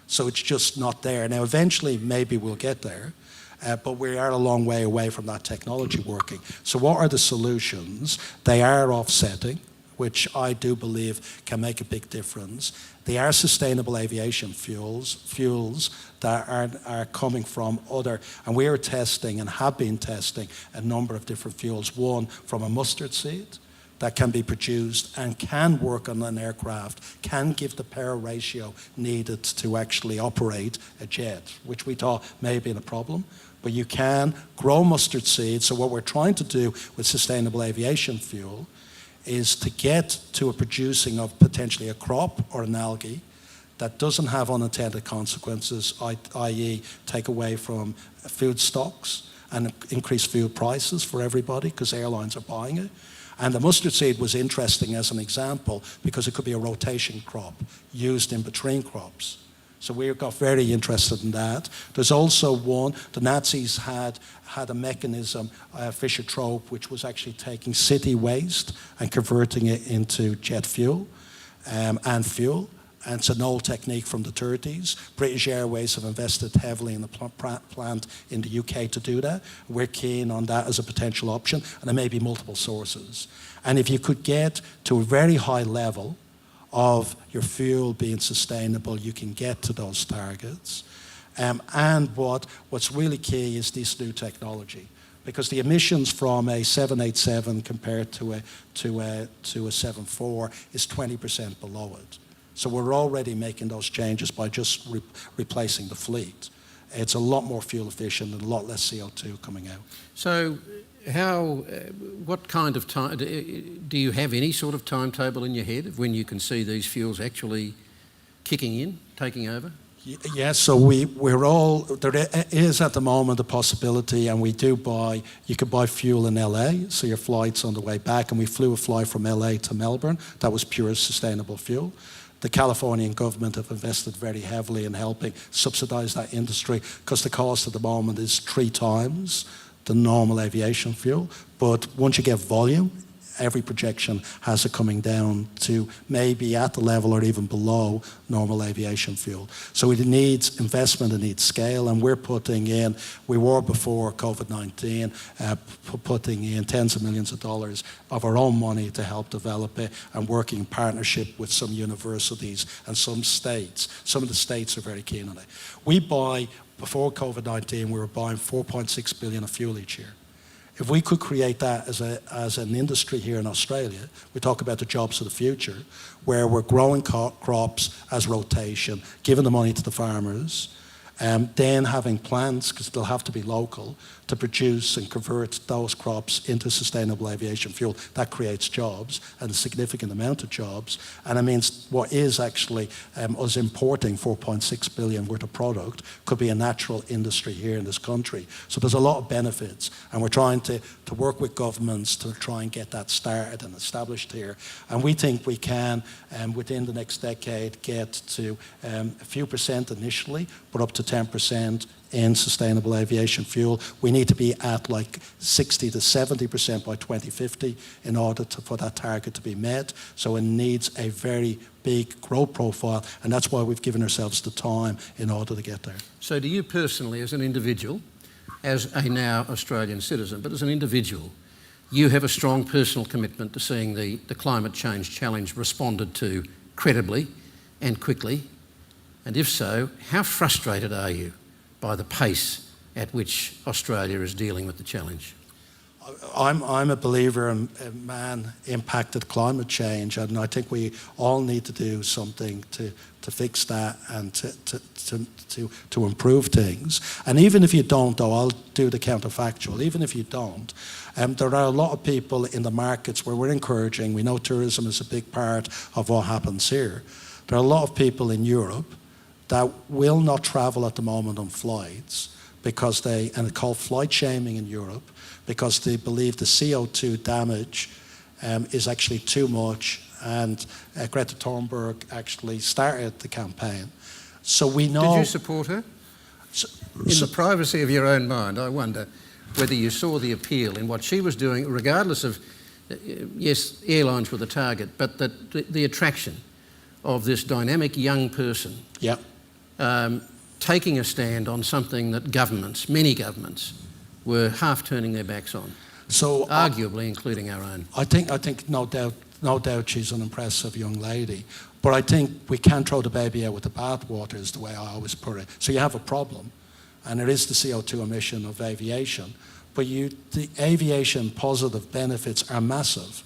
So it's just not there. Now, eventually, maybe we'll get there, but we are a long way away from that technology working. So what are the solutions? They are offsetting, which I do believe can make a big difference. They are sustainable aviation fuels that are coming from other, and we are testing and have been testing a number of different fuels. One from a mustard seed that can be produced and can work on an aircraft, can give the power ratio needed to actually operate a jet, which we thought may have been a problem. But you can grow mustard seeds. So what we're trying to do with sustainable aviation fuel is to get to a producing of potentially a crop or an algae that doesn't have unintended consequences, i.e. take away from food stocks and increase food prices for everybody because airlines are buying it. And the mustard seed was interesting as an example because it could be a rotation crop used in between crops. So we got very interested in that. There's also one, the Nazis had a mechanism, Fischer-Tropsch, which was actually taking city waste and converting it into jet fuel and fuel. And it's an old technique from the 30s. British Airways have invested heavily in the plant in the UK to do that. We're keen on that as a potential option, and there may be multiple sources. And if you could get to a very high level of your fuel being sustainable, you can get to those targets. And what's really key is this new technology, because the emissions from a 787 compared to a 74 is 20% below it. So we're already making those changes by just replacing the fleet. It's a lot more fuel efficient and a lot less CO2 coming out.
So what kind of time, do you have any sort of timetable in your head of when you can see these fuels actually kicking in, taking over?
Yes, so we're all, there is at the moment a possibility, and we do buy, you could buy fuel in LA, so your flight's on the way back, and we flew a flight from LA to Melbourne. That was pure sustainable fuel. The Californian government have invested very heavily in helping subsidize that industry, because the cost at the moment is 3 times the normal aviation fuel. But once you get volume, every projection has it coming down to maybe at the level or even below normal aviation fuel. So it needs investment, it needs scale, and we're putting in, we were before COVID-19, putting in tens of millions of dollars of our own money to help develop it, and working in partnership with some universities and some states. Some of the states are very keen on it. We buy, before COVID-19, we were buying 4.6 billion of fuel each year. If we could create that as an industry here in Australia, we talk about the jobs of the future, where we're growing crops as rotation, giving the money to the farmers, then having plants, because they'll have to be local, to produce and convert those crops into sustainable aviation fuel. That creates jobs, and a significant amount of jobs. And it means what is actually us importing 4.6 billion worth of product could be a natural industry here in this country. So there's a lot of benefits, and we're trying to work with governments to try and get that started and established here. And we think we can, within the next decade, get to a few percent initially, but up to 10% in sustainable aviation fuel. We need to be at like 60 to 70% by 2050 in order for that target to be met. So it needs a very big growth profile, and that's why we've given ourselves the time in order to get there.
So do you personally, as an individual, as a now Australian citizen, but as an individual, you have a strong personal commitment to seeing the climate change challenge responded to credibly and quickly? And if so, how frustrated are you by the pace at which Australia is dealing with the challenge?
I'm a believer in man-impacted climate change, and I think we all need to do something to fix that and to improve things. And even if you don't, though, I'll do the counterfactual. Even if you don't, there are a lot of people in the markets where we're encouraging. We know tourism is a big part of what happens here. There are a lot of people in Europe that will not travel at the moment on flights because and it's called flight shaming in Europe, because they believe the CO2 damage is actually too much, and Greta Thunberg actually started the campaign. So we know...
Did you support her? In the privacy of your own mind, I wonder whether you saw the appeal in what she was doing, regardless of, yes, airlines were the target, but the attraction of this dynamic young person.
Yeah.
Taking a stand on something that governments, many governments, were half turning their backs on. So arguably including our own.
I think no doubt she's an impressive young lady. But I think we can't throw the baby out with the bathwater, is the way I always put it. So you have a problem, and it is the CO2 emission of aviation. But the aviation positive benefits are massive.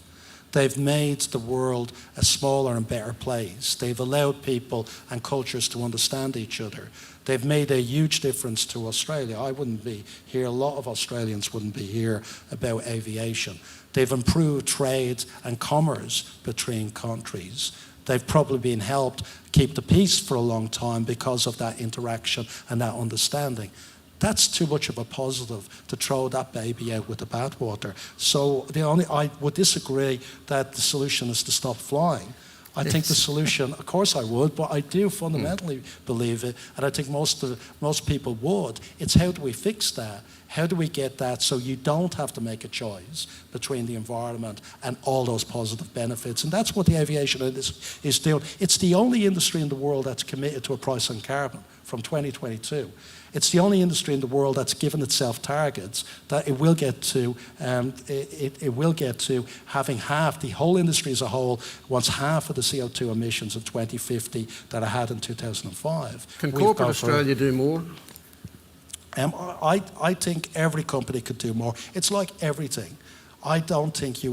They've made the world a smaller and better place. They've allowed people and cultures to understand each other. They've made a huge difference to Australia. I wouldn't be here, a lot of Australians wouldn't be here about aviation. They've improved trade and commerce between countries. They've probably been helped keep the peace for a long time because of that interaction and that understanding. That's too much of a positive to throw that baby out with the bathwater. So I would disagree that the solution is to stop flying. I think the solution, of course I would, but I do fundamentally believe it, and I think most people would. It's how do we fix that? How do we get that so you don't have to make a choice between the environment and all those positive benefits? And that's what the aviation industry is doing. It's the only industry in the world that's committed to a price on carbon from 2022. It's the only industry in the world that's given itself targets that it will get to. It will get to having half. The whole industry as a whole wants half of the CO2 emissions in 2050 that it had in 2005.
Can corporate Australia do more?
I think every company could do more. It's like everything. I don't think you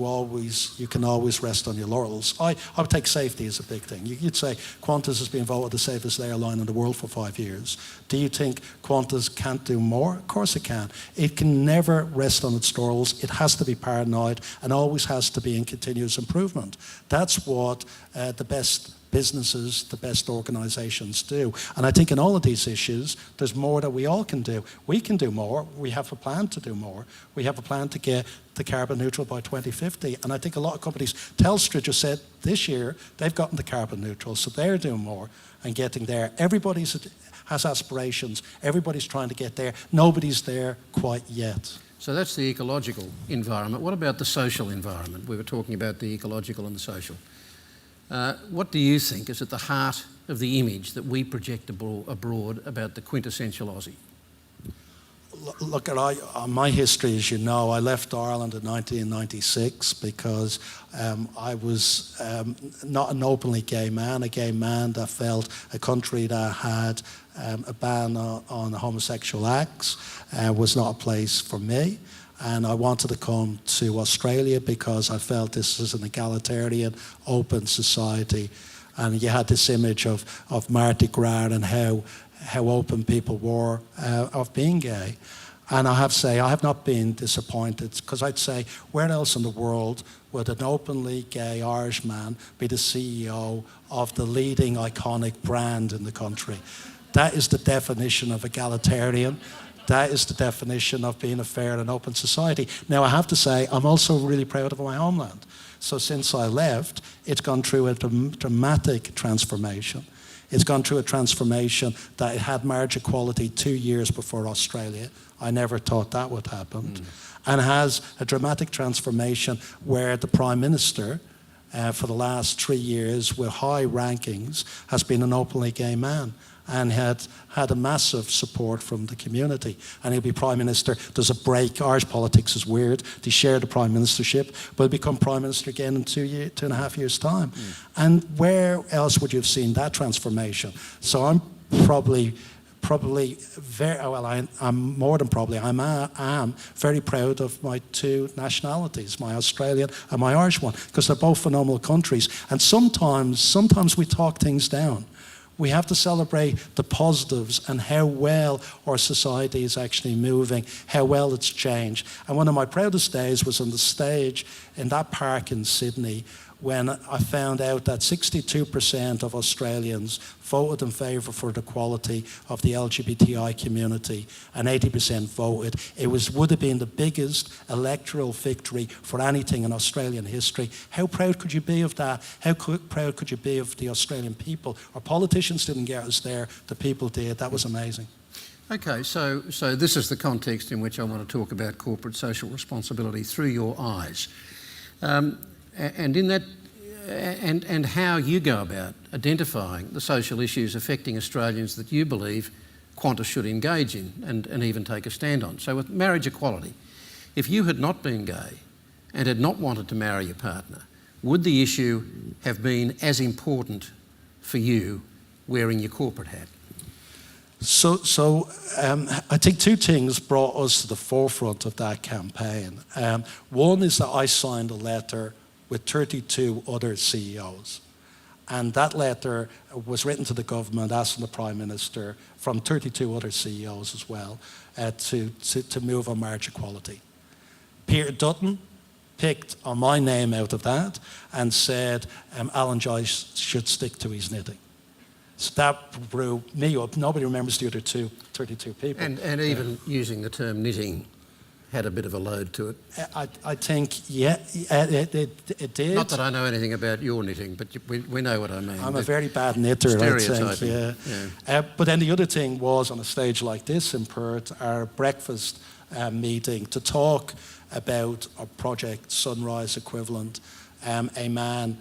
can always rest on your laurels. I would take safety as a big thing. You'd say Qantas has been voted the safest airline in the world for 5 years. Do you think Qantas can't do more? Of course it can. It can never rest on its laurels. It has to be paranoid and always has to be in continuous improvement. That's what the best businesses, the best organisations do. And I think in all of these issues, there's more that we all can do. We can do more. We have a plan to do more. We have a plan to get to carbon neutral by 2050. And I think a lot of companies, Telstra just said this year, they've gotten to carbon neutral, so they're doing more and getting there. Everybody has aspirations. Everybody's trying to get there. Nobody's there quite yet.
So that's the ecological environment. What about the social environment? We were talking about the ecological and the social. What do you think is at the heart of the image that we project abroad about the quintessential Aussie?
Look, my history, as you know, I left Ireland in 1996 because I was not an openly gay man, a gay man that felt a country that had a ban on homosexual acts was not a place for me. And I wanted to come to Australia because I felt this was an egalitarian, open society. And you had this image of Mardi Gras and how open people were of being gay. And I have to say, I have not been disappointed, because I'd say, where else in the world would an openly gay Irishman be the CEO of the leading iconic brand in the country? That is the definition of egalitarian. That is the definition of being a fair and open society. Now, I have to say, I'm also really proud of my homeland. So since I left, it's gone through a dramatic transformation. It's gone through a transformation that it had marriage equality 2 years before Australia. I never thought that would happen. And has a dramatic transformation where the Prime Minister, for the last 3 years, with high rankings, has been an openly gay man and had a massive support from the community. And he'll be Prime Minister. There's a break. Irish politics is weird. They share the Prime Ministership, but he'll become Prime Minister again in 2.5 years' time. And where else would you have seen that transformation? So I'm probably very, well, I'm more than probably, I am very proud of my two nationalities, my Australian and my Irish one, because they're both phenomenal countries. And sometimes we talk things down. We have to celebrate the positives and how well our society is actually moving, how well it's changed. And one of my proudest days was on the stage in that park in Sydney when I found out that 62% of Australians voted in favour for the equality of the LGBTI community and 80% voted. It would have been the biggest electoral victory for anything in Australian history. How proud could you be of that? How proud could you be of the Australian people? Our politicians didn't get us there, the people did. That was amazing.
Okay, so this is the context in which I want to talk about corporate social responsibility through your eyes. And in that, and how you go about identifying the social issues affecting Australians that you believe Qantas should engage in and even take a stand on. So with marriage equality, if you had not been gay and had not wanted to marry your partner, would the issue have been as important for you wearing your corporate hat?
So I think two things brought us to the forefront of that campaign. One is that I signed a letter with 32 other CEOs. And that letter was written to the government, asking the Prime Minister, from 32 other CEOs as well, to move on marriage equality. Peter Dutton picked on my name out of that and said Alan Joyce should stick to his knitting. So that blew me up. Nobody remembers the other 32 people.
And even using the term knitting had a bit of a load to it.
I think, yeah, it did.
Not that I know anything about your knitting, but we know what I mean.
I'm a very bad knitter, I think. Yeah. But then the other thing was, on a stage like this in Perth, our breakfast meeting, to talk about a Project Sunrise equivalent, a man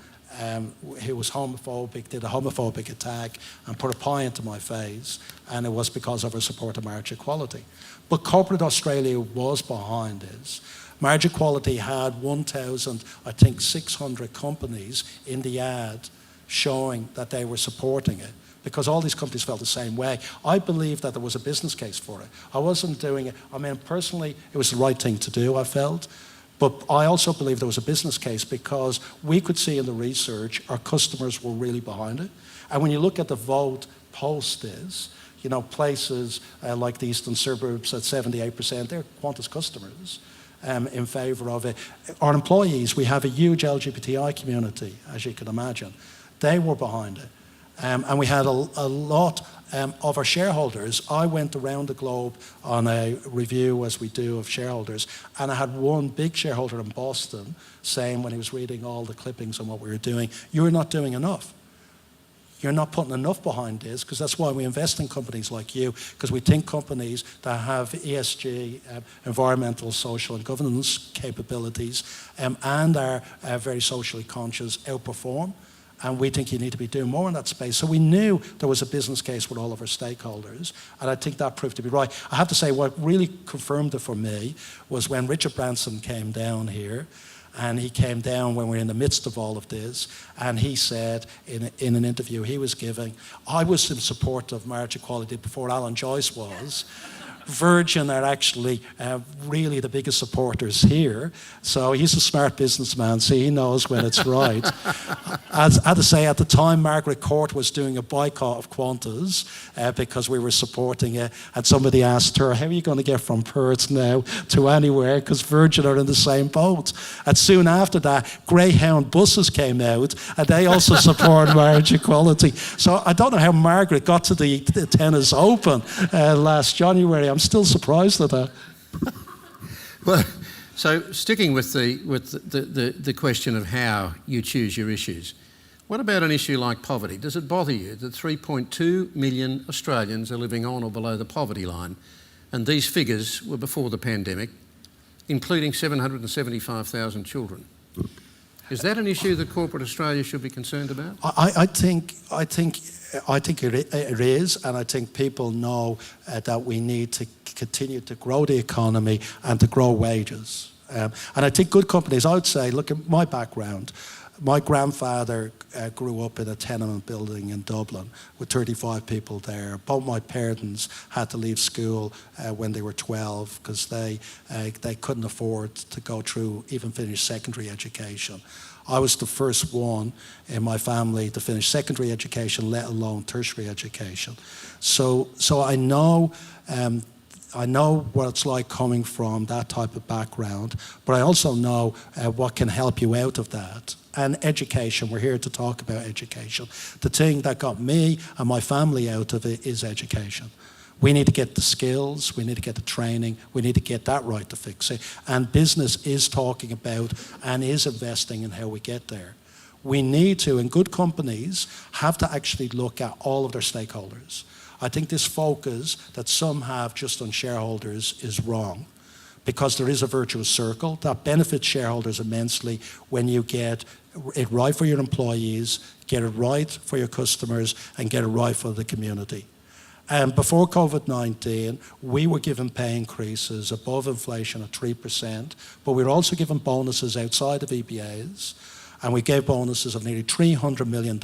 who was homophobic, did a homophobic attack and put a pie into my face, and it was because of our support of marriage equality. But corporate Australia was behind this. Marriage equality had 1,600 companies in the ad showing that they were supporting it, because all these companies felt the same way. I believe that there was a business case for it. I wasn't doing it. I mean, personally, it was the right thing to do, I felt. But I also believe there was a business case because we could see in the research our customers were really behind it. And when you look at the vote post this, you know, places like the eastern suburbs at 78%, they're Qantas customers in favour of it. Our employees, we have a huge LGBTI community, as you can imagine. They were behind it. And we had a lot of our shareholders. I went around the globe on a review, as we do, of shareholders, and I had one big shareholder in Boston saying, when he was reading all the clippings on what we were doing, "You're not doing enough. You're not putting enough behind this," because that's why we invest in companies like you, because we think companies that have ESG, environmental, social and governance capabilities, and are very socially conscious outperform. And we think you need to be doing more in that space. So we knew there was a business case with all of our stakeholders, and I think that proved to be right. I have to say, what really confirmed it for me was when Richard Branson came down here, and he came down when we were in the midst of all of this, and he said in an interview he was giving, "I was in support of marriage equality before Alan Joyce was." Virgin are actually really the biggest supporters here. So he's a smart businessman, so he knows when it's right. As I had to say, at the time, Margaret Court was doing a boycott of Qantas because we were supporting it. And somebody asked her, "How are you going to get from Perth now to anywhere?" Because Virgin are in the same boat. And soon after that, Greyhound buses came out, and they also support marriage equality. So I don't know how Margaret got to the Tennis Open last January. I'm still surprised at that.
Well, so sticking with the question of how you choose your issues, what about an issue like poverty? Does it bother you that 3.2 million Australians are living on or below the poverty line? And these figures were before the pandemic, including 775,000 children. Is that an issue that corporate Australia should be concerned about?
I think it is, and I think people know that we need to continue to grow the economy and to grow wages. And I think good companies, I would say, look at my background. My grandfather grew up in a tenement building in Dublin with 35 people there. Both my parents had to leave school when they were 12 because they couldn't afford to go through, even finish secondary education. I was the first one in my family to finish secondary education, let alone tertiary education. So I know what it's like coming from that type of background, but I also know what can help you out of that. And education, we're here to talk about education. The thing that got me and my family out of it is education. We need to get the skills, we need to get the training, we need to get that right to fix it. And business is talking about and is investing in how we get there. We need to, and good companies have to actually look at all of their stakeholders. I think this focus that some have just on shareholders is wrong, because there is a virtuous circle that benefits shareholders immensely when you get it right for your employees, get it right for your customers, and get it right for the community. And before COVID-19, we were given pay increases above inflation at 3%, but we were also given bonuses outside of EBAs, and we gave bonuses of nearly $300 million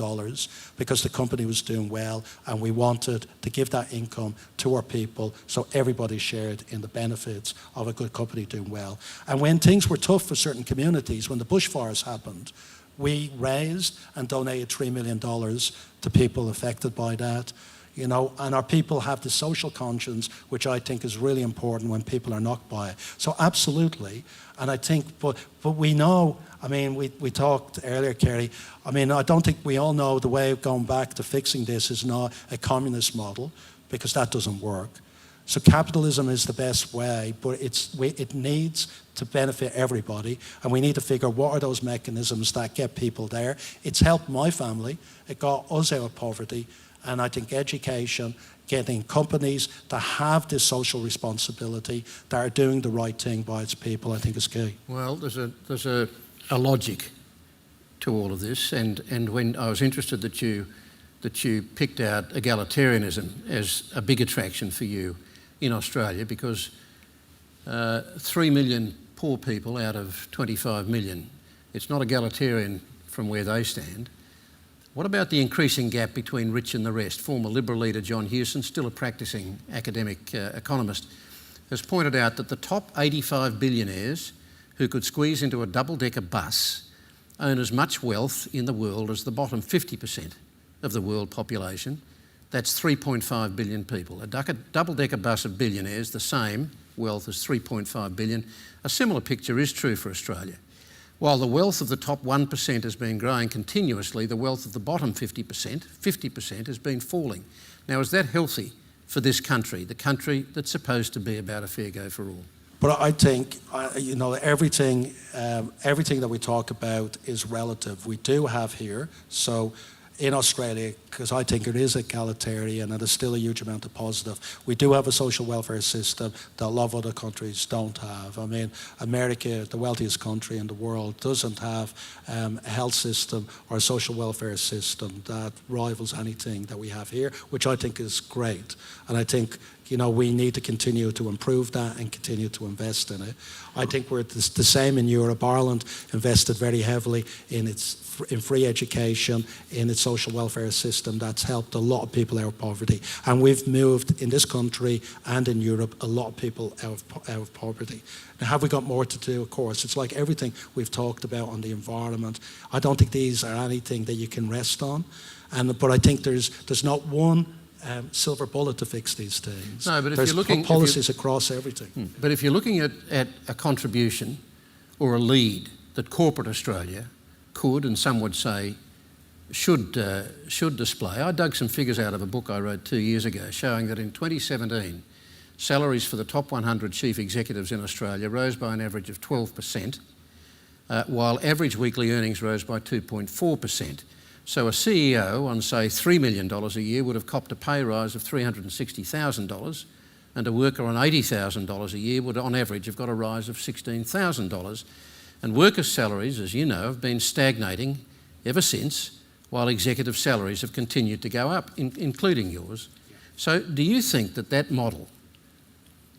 because the company was doing well, and we wanted to give that income to our people so everybody shared in the benefits of a good company doing well. And when things were tough for certain communities, when the bushfires happened, we raised and donated $3 million to people affected by that. You know, and our people have the social conscience, which I think is really important when people are knocked by it. So absolutely, and I think, but we know, I mean, we talked earlier, Kerry, I mean, I don't think we all know the way of going back to fixing this is not a communist model, because that doesn't work. So capitalism is the best way, but it needs to benefit everybody, and we need to figure what are those mechanisms that get people there. It's helped my family, it got us out of poverty, and I think education, getting companies that have this social responsibility, that are doing the right thing by its people, I think is key.
Well, there's a logic to all of this, and when I was interested that you picked out egalitarianism as a big attraction for you in Australia, because 3 million poor people out of 25 million, it's not egalitarian from where they stand. What about the increasing gap between rich and the rest? Former Liberal leader John Hewson, still a practising academic economist, has pointed out that the top 85 billionaires who could squeeze into a double-decker bus own as much wealth in the world as the bottom 50% of the world population. That's 3.5 billion people. A double-decker bus of billionaires, the same wealth as 3.5 billion. A similar picture is true for Australia. While the wealth of the top 1% has been growing continuously, the wealth of the bottom 50% has been falling. Now, is that healthy for this country, the country that's supposed to be about a fair go for all?
But I think, everything that we talk about is relative. We do have here, so in Australia, because I think it is egalitarian and there's still a huge amount of positive, we do have a social welfare system that a lot of other countries don't have. I mean, America, the wealthiest country in the world, doesn't have a health system or a social welfare system that rivals anything that we have here, which I think is great. And I think we need to continue to improve that and continue to invest in it. I think we're the same in Europe. Ireland invested very heavily in free education, in its social welfare system. That's helped a lot of people out of poverty. And we've moved in this country and in Europe a lot of people out of poverty. Now, have we got more to do? Of course. It's like everything we've talked about on the environment. I don't think these are anything that you can rest on. But I think there's not one silver bullet to fix these things.
No, but if
there's
you're looking
policies across everything.
But if you're looking at a contribution or a lead that corporate Australia could, and some would say should display, I dug some figures out of a book I wrote 2 years ago showing that in 2017 salaries for the top 100 chief executives in Australia rose by an average of 12%, while average weekly earnings rose by 2.4%. So a CEO on, say, $3 million a year would have copped a pay rise of $360,000, and a worker on $80,000 a year would, on average, have got a rise of $16,000. And workers' salaries, as you know, have been stagnating ever since, while executive salaries have continued to go up, including yours. So do you think that model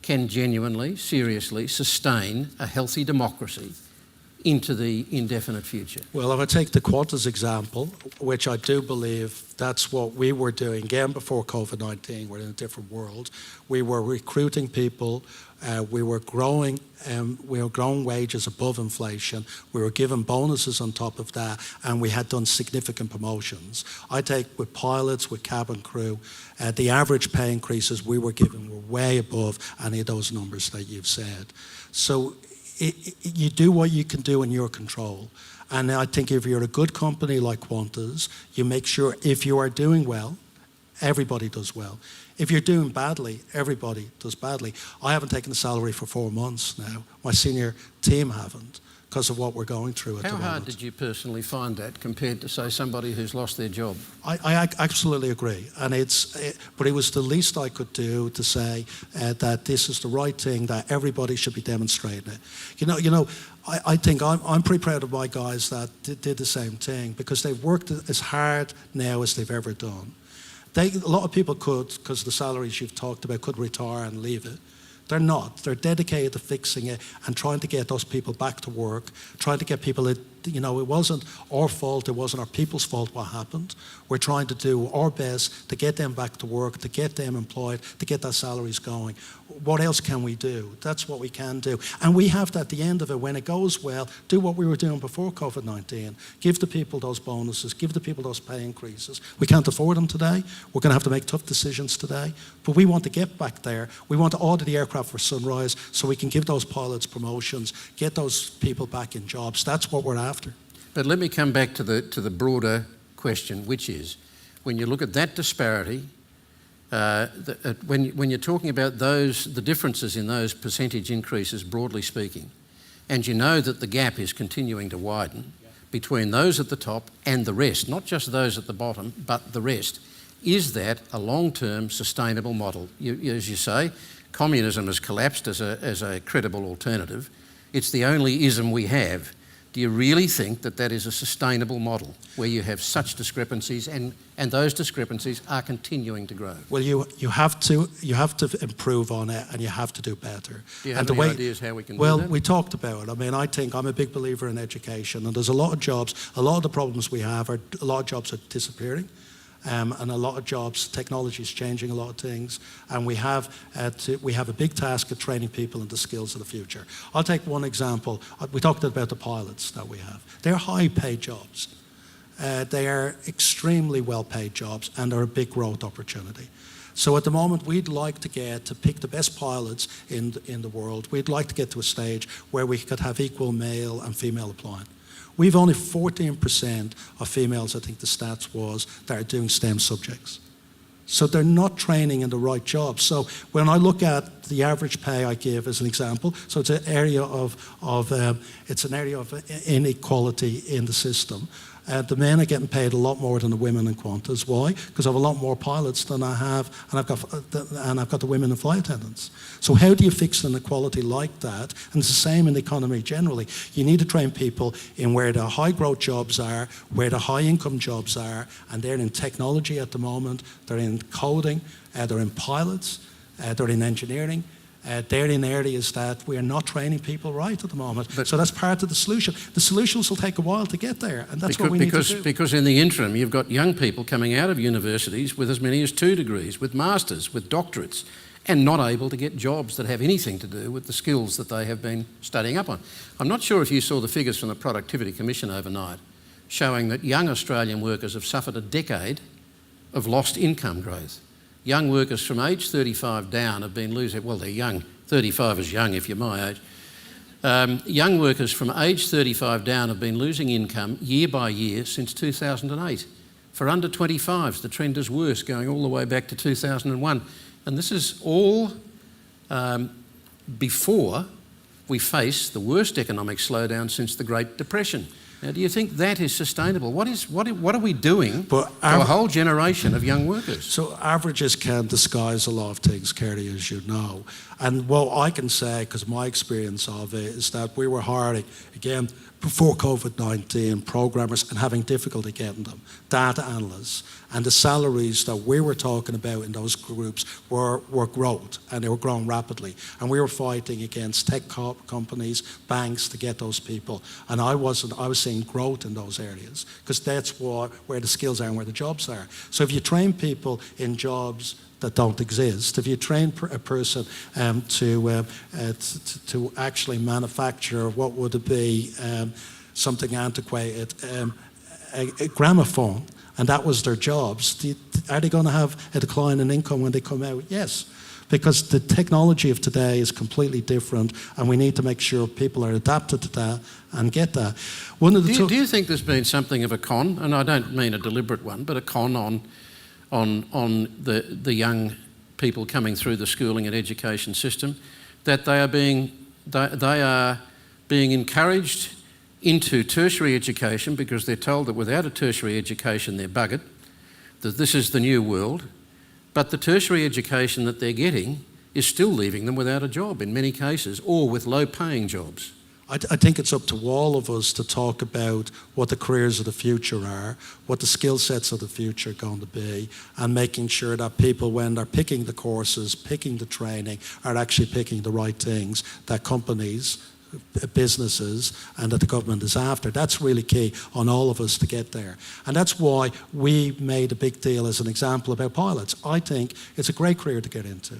can genuinely, seriously sustain a healthy democracy into the indefinite future?
Well, if I take the Qantas example, which I do believe that's what we were doing again before COVID-19, we're in a different world. We were recruiting people, we were growing wages above inflation, we were given bonuses on top of that, and we had done significant promotions. I take with pilots, with cabin crew, the average pay increases we were given were way above any of those numbers that you've said. So you do what you can do in your control. And I think if you're a good company like Qantas, you make sure if you are doing well, everybody does well. If you're doing badly, everybody does badly. I haven't taken a salary for 4 months now. My senior team haven't, because of what we're going through at the moment.
How hard did you personally find that compared to, say, somebody who's lost their job?
I absolutely agree. And but it was the least I could do to say that this is the right thing, that everybody should be demonstrating it. I think I'm pretty proud of my guys that did the same thing, because they've worked as hard now as they've ever done. A lot of people could, because of the salaries you've talked about, could retire and leave it. They're not. They're dedicated to fixing it and trying to get those people back to work, trying to get people, it wasn't our fault, it wasn't our people's fault what happened. We're trying to do our best to get them back to work, to get them employed, to get their salaries going. What else can we do? That's what we can do. And we have to, at the end of it, when it goes well, do what we were doing before COVID-19. Give the people those bonuses, give the people those pay increases. We can't afford them today. We're going to have to make tough decisions today. But we want to get back there. We want to order the aircraft for Sunrise so we can give those pilots promotions, get those people back in jobs. That's what we're after.
But let me come back to the broader question, which is, when you look at that disparity, when you're talking about the differences in those percentage increases, broadly speaking, and you know that the gap is continuing to widen between those at the top and the rest, not just those at the bottom, but the rest, is that a long-term sustainable model? As you say, communism has collapsed as a credible alternative. It's the only ism we have. Do you really think that is a sustainable model where you have such discrepancies and those discrepancies are continuing to grow?
Well, you have to improve on it, and you have to do better.
Do you have any ideas how we can do that?
Well, we talked about it. I mean, I think I'm a big believer in education, and there's a lot of jobs. A lot of the problems we have a lot of jobs are disappearing. And a lot of jobs, technology is changing a lot of things, and we have a big task of training people in the skills of the future. I'll take one example. We talked about the pilots that we have. They're high-paid jobs. They are extremely well-paid jobs, and they're a big growth opportunity. So at the moment, we'd like to pick the best pilots in the world. We'd like to get to a stage where we could have equal male and female applying. We've only 14% of females, I think the stats was, that are doing STEM subjects. So they're not training in the right jobs. So when I look at the average pay I give as an example, so it's an area of inequality in the system. The men are getting paid a lot more than the women in Qantas. Why? Because I have a lot more pilots than I have, and I've got the women in flight attendants. So how do you fix an inequality like that? And it's the same in the economy generally. You need to train people in where the high growth jobs are, where the high income jobs are, and they're in technology at the moment, they're in coding, they're in pilots, they're in engineering. They're in areas that we are not training people right at the moment. So that's part of the solution. The solutions will take a while to get there, and that's what we need to do.
Because in the interim, you've got young people coming out of universities with as many as 2 degrees, with masters, with doctorates, and not able to get jobs that have anything to do with the skills that they have been studying up on. I'm not sure if you saw the figures from the Productivity Commission overnight, showing that young Australian workers have suffered a decade of lost income growth. Young workers from age 35 down have been losing, well, they're young. 35 is young if you're my age. Young workers from age 35 down have been losing income year by year since 2008. For under 25s, the trend is worse, going all the way back to 2001. And this is all before we face the worst economic slowdown since the Great Depression. Now, do you think that is sustainable? What are we doing to a whole generation of young workers?
So averages can disguise a lot of things, Kerry, as you know. And what I can say, because my experience of it, is that we were hiring, again, before COVID-19, programmers and having difficulty getting them, data analysts. And the salaries that we were talking about in those groups were growth, and they were growing rapidly. And we were fighting against tech companies, banks to get those people. And I was seeing growth in those areas, because that's where the skills are and where the jobs are. So if you train people in jobs that don't exist, if you train a person to actually manufacture, what would it be, something antiquated, a gramophone, and that was their jobs, are they going to have a decline in income when they come out? Yes, because the technology of today is completely different, and we need to make sure people are adapted to that and get that.
Do you think there's been something of a con, and I don't mean a deliberate one, but a con on the young people coming through the schooling and education system, that they are being encouraged into tertiary education because they're told that without a tertiary education they're buggered, that this is the new world, but the tertiary education that they're getting is still leaving them without a job in many cases, or with low-paying jobs?
I think it's up to all of us to talk about what the careers of the future are, what the skill sets of the future are going to be, and making sure that people, when they're picking the courses, picking the training, are actually picking the right things that companies, businesses, and that the government is after. That's really key on all of us to get there. And that's why we made a big deal as an example about pilots. I think it's a great career to get into.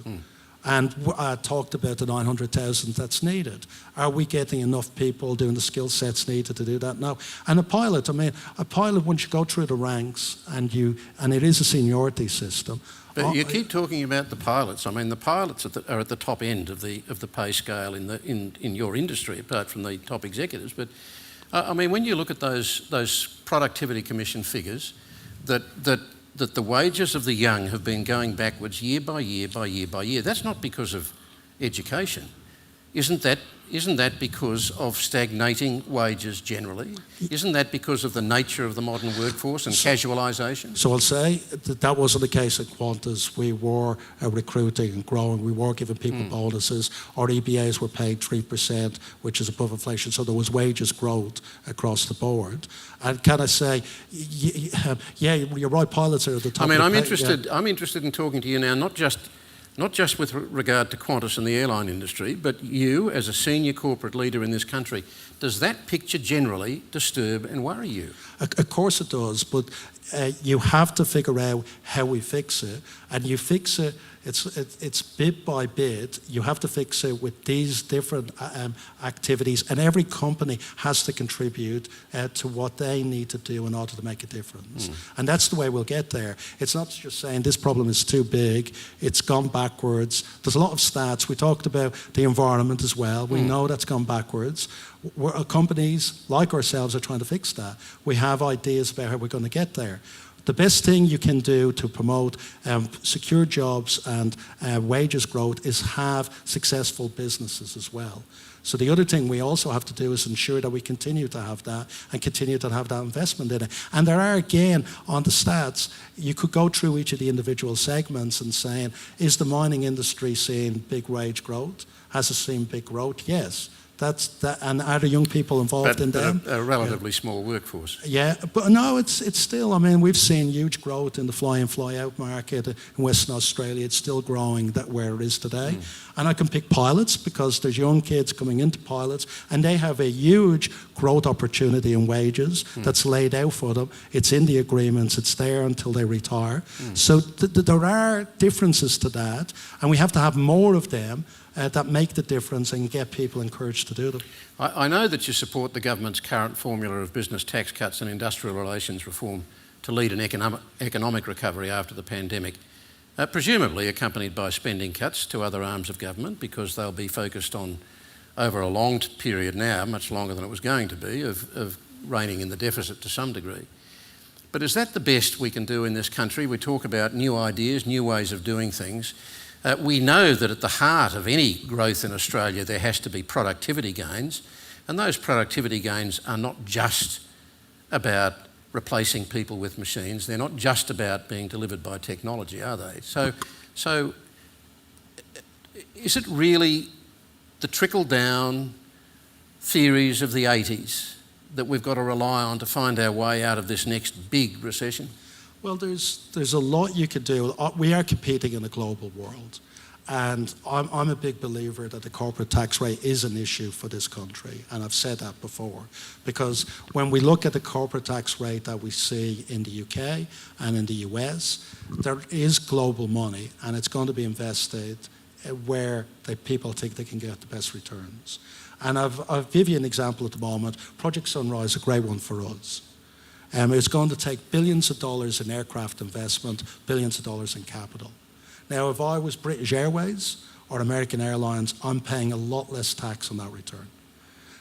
And I talked about the 900,000 that's needed. Are we getting enough people doing the skill sets needed to do that? No. And a pilot, once you go through the ranks and it is a seniority system.
But you keep talking about the pilots. I mean, the pilots are at the top end of the pay scale in your industry, apart from the top executives. But I mean, when you look at those Productivity Commission figures, that the wages of the young have been going backwards year by year by year by year. That's not because of education. Isn't that because of stagnating wages generally? Isn't that because of the nature of the modern workforce and casualisation?
So I'll say that wasn't the case at Qantas. We were recruiting and growing. We were giving people bonuses. Our EBAs were paid 3%, which is above inflation. So there was wages growth across the board. And can I say, yeah, you're right, pilots are at the top.
I mean,
of the
I'm interested in talking to you now, not just with regard to Qantas and the airline industry, but you as a senior corporate leader in this country. Does that picture generally disturb and worry you?
Of course it does, but you have to figure out how we fix it. And you fix it It's bit by bit. You have to fix it with these different activities, and every company has to contribute to what they need to do in order to make a difference. And that's the way we'll get there. It's not just saying this problem is too big, it's gone backwards. There's a lot of stats. We talked about the environment as well. We know that's gone backwards. Companies like ourselves are trying to fix that. We have ideas about how we're going to get there. The best thing you can do to promote secure jobs and wages growth is have successful businesses as well. So the other thing we also have to do is ensure that we continue to have that and continue to have that investment in it. And there are, again, on the stats, you could go through each of the individual segments and saying, is the mining industry seeing big wage growth? Has it seen big growth? Yes. That's that, and are the young people involved in them?
A relatively small workforce.
Yeah, but no, it's still, I mean, we've seen huge growth in the fly-in, fly-out market in Western Australia. It's still growing where it is today. And I can pick pilots because there's young kids coming into pilots and they have a huge growth opportunity in wages that's laid out for them. It's in the agreements. It's there until they retire. So there are differences to that, and we have to have more of them that make the difference and get people encouraged to do them.
I know that you support the government's current formula of business tax cuts and industrial relations reform to lead an economic recovery after the pandemic, presumably accompanied by spending cuts to other arms of government, because they'll be focused on, over a long period now, much longer than it was going to be, of reining in the deficit to some degree. But is that the best we can do in this country? We talk about new ideas, new ways of doing things. We know that at the heart of any growth in Australia there has to be productivity gains, and those productivity gains are not just about replacing people with machines. They're not just about being delivered by technology, are they? So is it really the trickle-down theories of the 80s that we've got to rely on to find our way out of this next big recession?
Well, there's a lot you could do. We are competing in a global world, and I'm a big believer that the corporate tax rate is an issue for this country, and I've said that before, because when we look at the corporate tax rate that we see in the UK and in the US, there is global money, and it's going to be invested where people think they can get the best returns. And I'll give you an example at the moment. Project Sunrise is a great one for us. It's going to take billions of dollars in aircraft investment, billions of dollars in capital. Now, if I was British Airways or American Airlines, I'm paying a lot less tax on that return.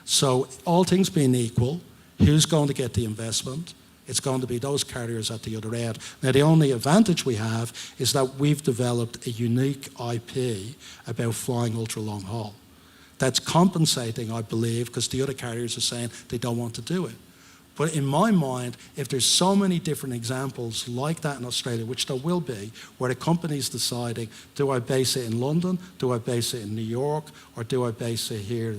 So all things being equal, who's going to get the investment? It's going to be those carriers at the other end. Now, the only advantage we have is that we've developed a unique IP about flying ultra-long haul. That's compensating, I believe, because the other carriers are saying they don't want to do it. But in my mind, if there's so many different examples like that in Australia, which there will be, where the company's deciding, do I base it in London, do I base it in New York, or do I base it here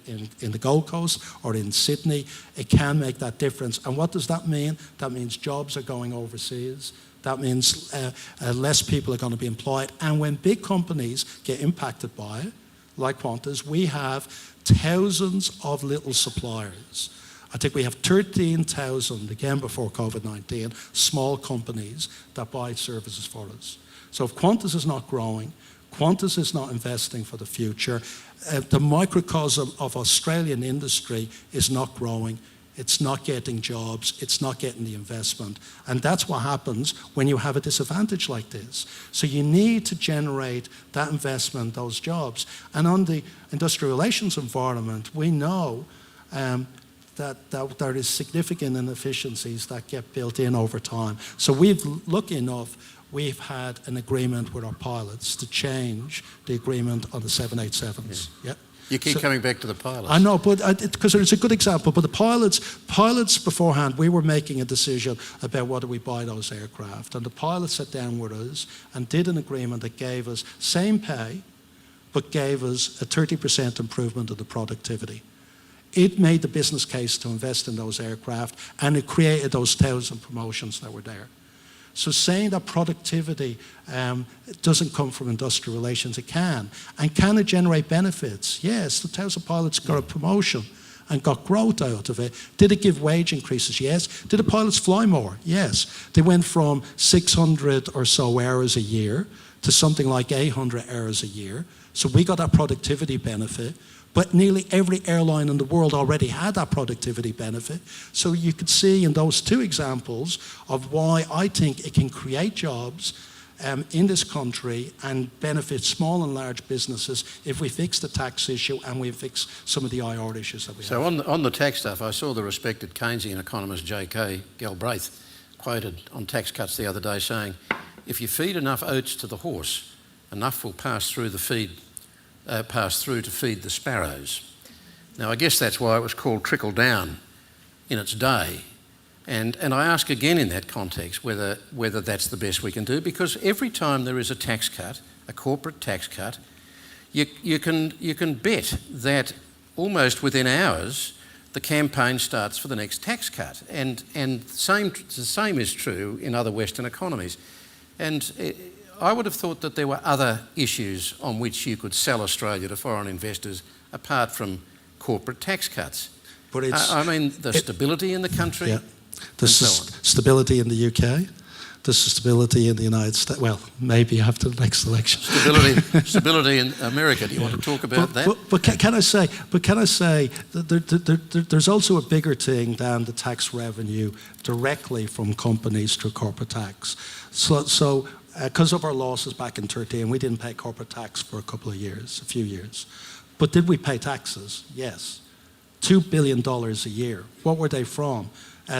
in the Gold Coast or in Sydney, it can make that difference. And what does that mean? That means jobs are going overseas. That means less people are going to be employed. And when big companies get impacted by it, like Qantas, we have thousands of little suppliers. I think we have 13,000, again before COVID-19, small companies that buy services for us. So if Qantas is not growing, Qantas is not investing for the future, the microcosm of Australian industry is not growing, it's not getting jobs, it's not getting the investment. And that's what happens when you have a disadvantage like this. So you need to generate that investment, those jobs. And on the industrial relations environment, we know that there is significant inefficiencies that get built in over time. So lucky enough, we've had an agreement with our pilots to change the agreement on the 787s. Yeah.
You keep coming back to the pilots.
I know, but because it's a good example. But the pilots beforehand, we were making a decision about whether we buy those aircraft. And the pilots sat down with us and did an agreement that gave us same pay, but gave us a 30% improvement of the productivity. It made the business case to invest in those aircraft, and it created those 1,000 promotions that were there. So saying that productivity doesn't come from industrial relations, it can. And can it generate benefits? Yes, the 1,000 pilots got a promotion and got growth out of it. Did it give wage increases? Yes. Did the pilots fly more? Yes. They went from 600 or so hours a year to something like 800 hours a year. So we got that productivity benefit, but nearly every airline in the world already had that productivity benefit. So you could see in those two examples of why I think it can create jobs in this country and benefit small and large businesses if we fix the tax issue and we fix some of the IR issues that we have.
So on the tax stuff, I saw the respected Keynesian economist J.K. Galbraith quoted on tax cuts the other day saying, if you feed enough oats to the horse, enough will pass through to feed the sparrows. Now I guess that's why it was called trickle down in its day. And I ask again in that context whether that's the best we can do, because every time there is a tax cut, a corporate tax cut, you can bet that almost within hours the campaign starts for the next tax cut. And the same is true in other Western economies. And I would have thought that there were other issues on which you could sell Australia to foreign investors apart from corporate tax cuts.
But
the stability in the country.
Yeah. There's stability in the UK. There's stability in the United States. Well, maybe after the next election.
Stability in America. Do you want to talk about that?
But can I say that there's also a bigger thing than the tax revenue directly from companies through corporate tax. So because of our losses back in 2013, we didn't pay corporate tax for a few years. But did we pay taxes? Yes. $2 billion a year. What were they from?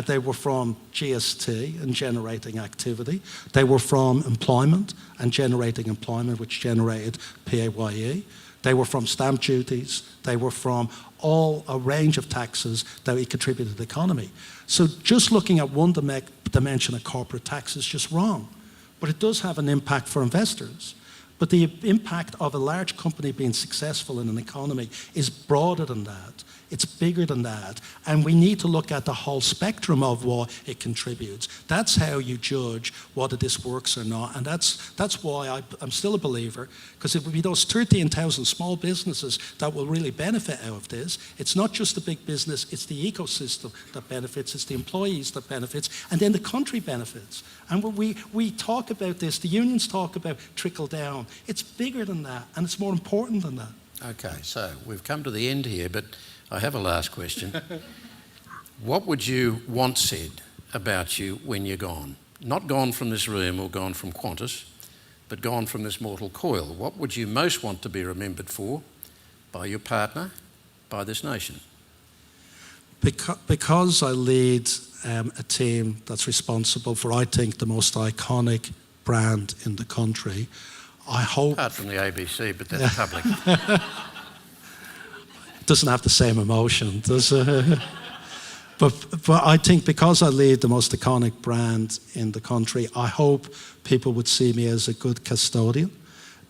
They were from GST and generating activity. They were from employment and generating employment, which generated PAYE. They were from stamp duties. They were from a range of taxes that we contributed to the economy. So just looking at one dimension of corporate tax is just wrong. But it does have an impact for investors. But the impact of a large company being successful in an economy is broader than that. It's bigger than that. And we need to look at the whole spectrum of what it contributes. That's how you judge whether this works or not. And that's why I'm still a believer, because it will be those 13,000 small businesses that will really benefit out of this. It's not just the big business, it's the ecosystem that benefits, it's the employees that benefits, and then the country benefits. And when we talk about this, the unions talk about trickle down. It's bigger than that, and it's more important than that.
Okay, so we've come to the end here, but I have a last question. What would you want said about you when you're gone? Not gone from this room or gone from Qantas, but gone from this mortal coil. What would you most want to be remembered for by your partner, by this nation?
Because I lead a team that's responsible for, I think, the most iconic brand in the country, I hope...
Apart from the ABC, but that's public.
Doesn't have the same emotion, does it? But I think because I lead the most iconic brand in the country, I hope people would see me as a good custodian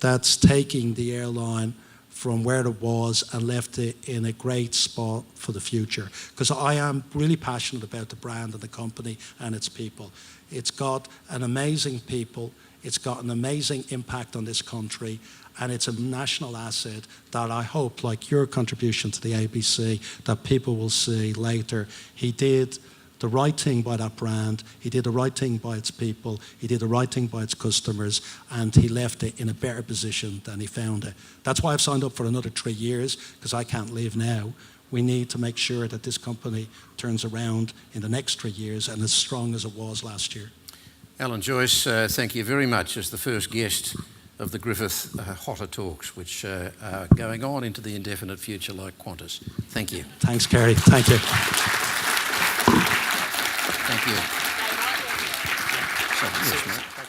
that's taking the airline from where it was and left it in a great spot for the future. Because I am really passionate about the brand and the company and its people. It's got an amazing people, it's got an amazing impact on this country, and it's a national asset that I hope, like your contribution to the ABC, that people will see later. He did the right thing by that brand, he did the right thing by its people, he did the right thing by its customers, and he left it in a better position than he found it. That's why I've signed up for another 3 years, because I can't leave now. We need to make sure that this company turns around in the next 3 years and as strong as it was last year.
Alan, Joyce, thank you very much as the first guest of the Griffith Hotter Talks, which are going on into the indefinite future like Qantas. Thank you.
Thanks, Kerry. Thank you.
Thank you. So, yes, mate.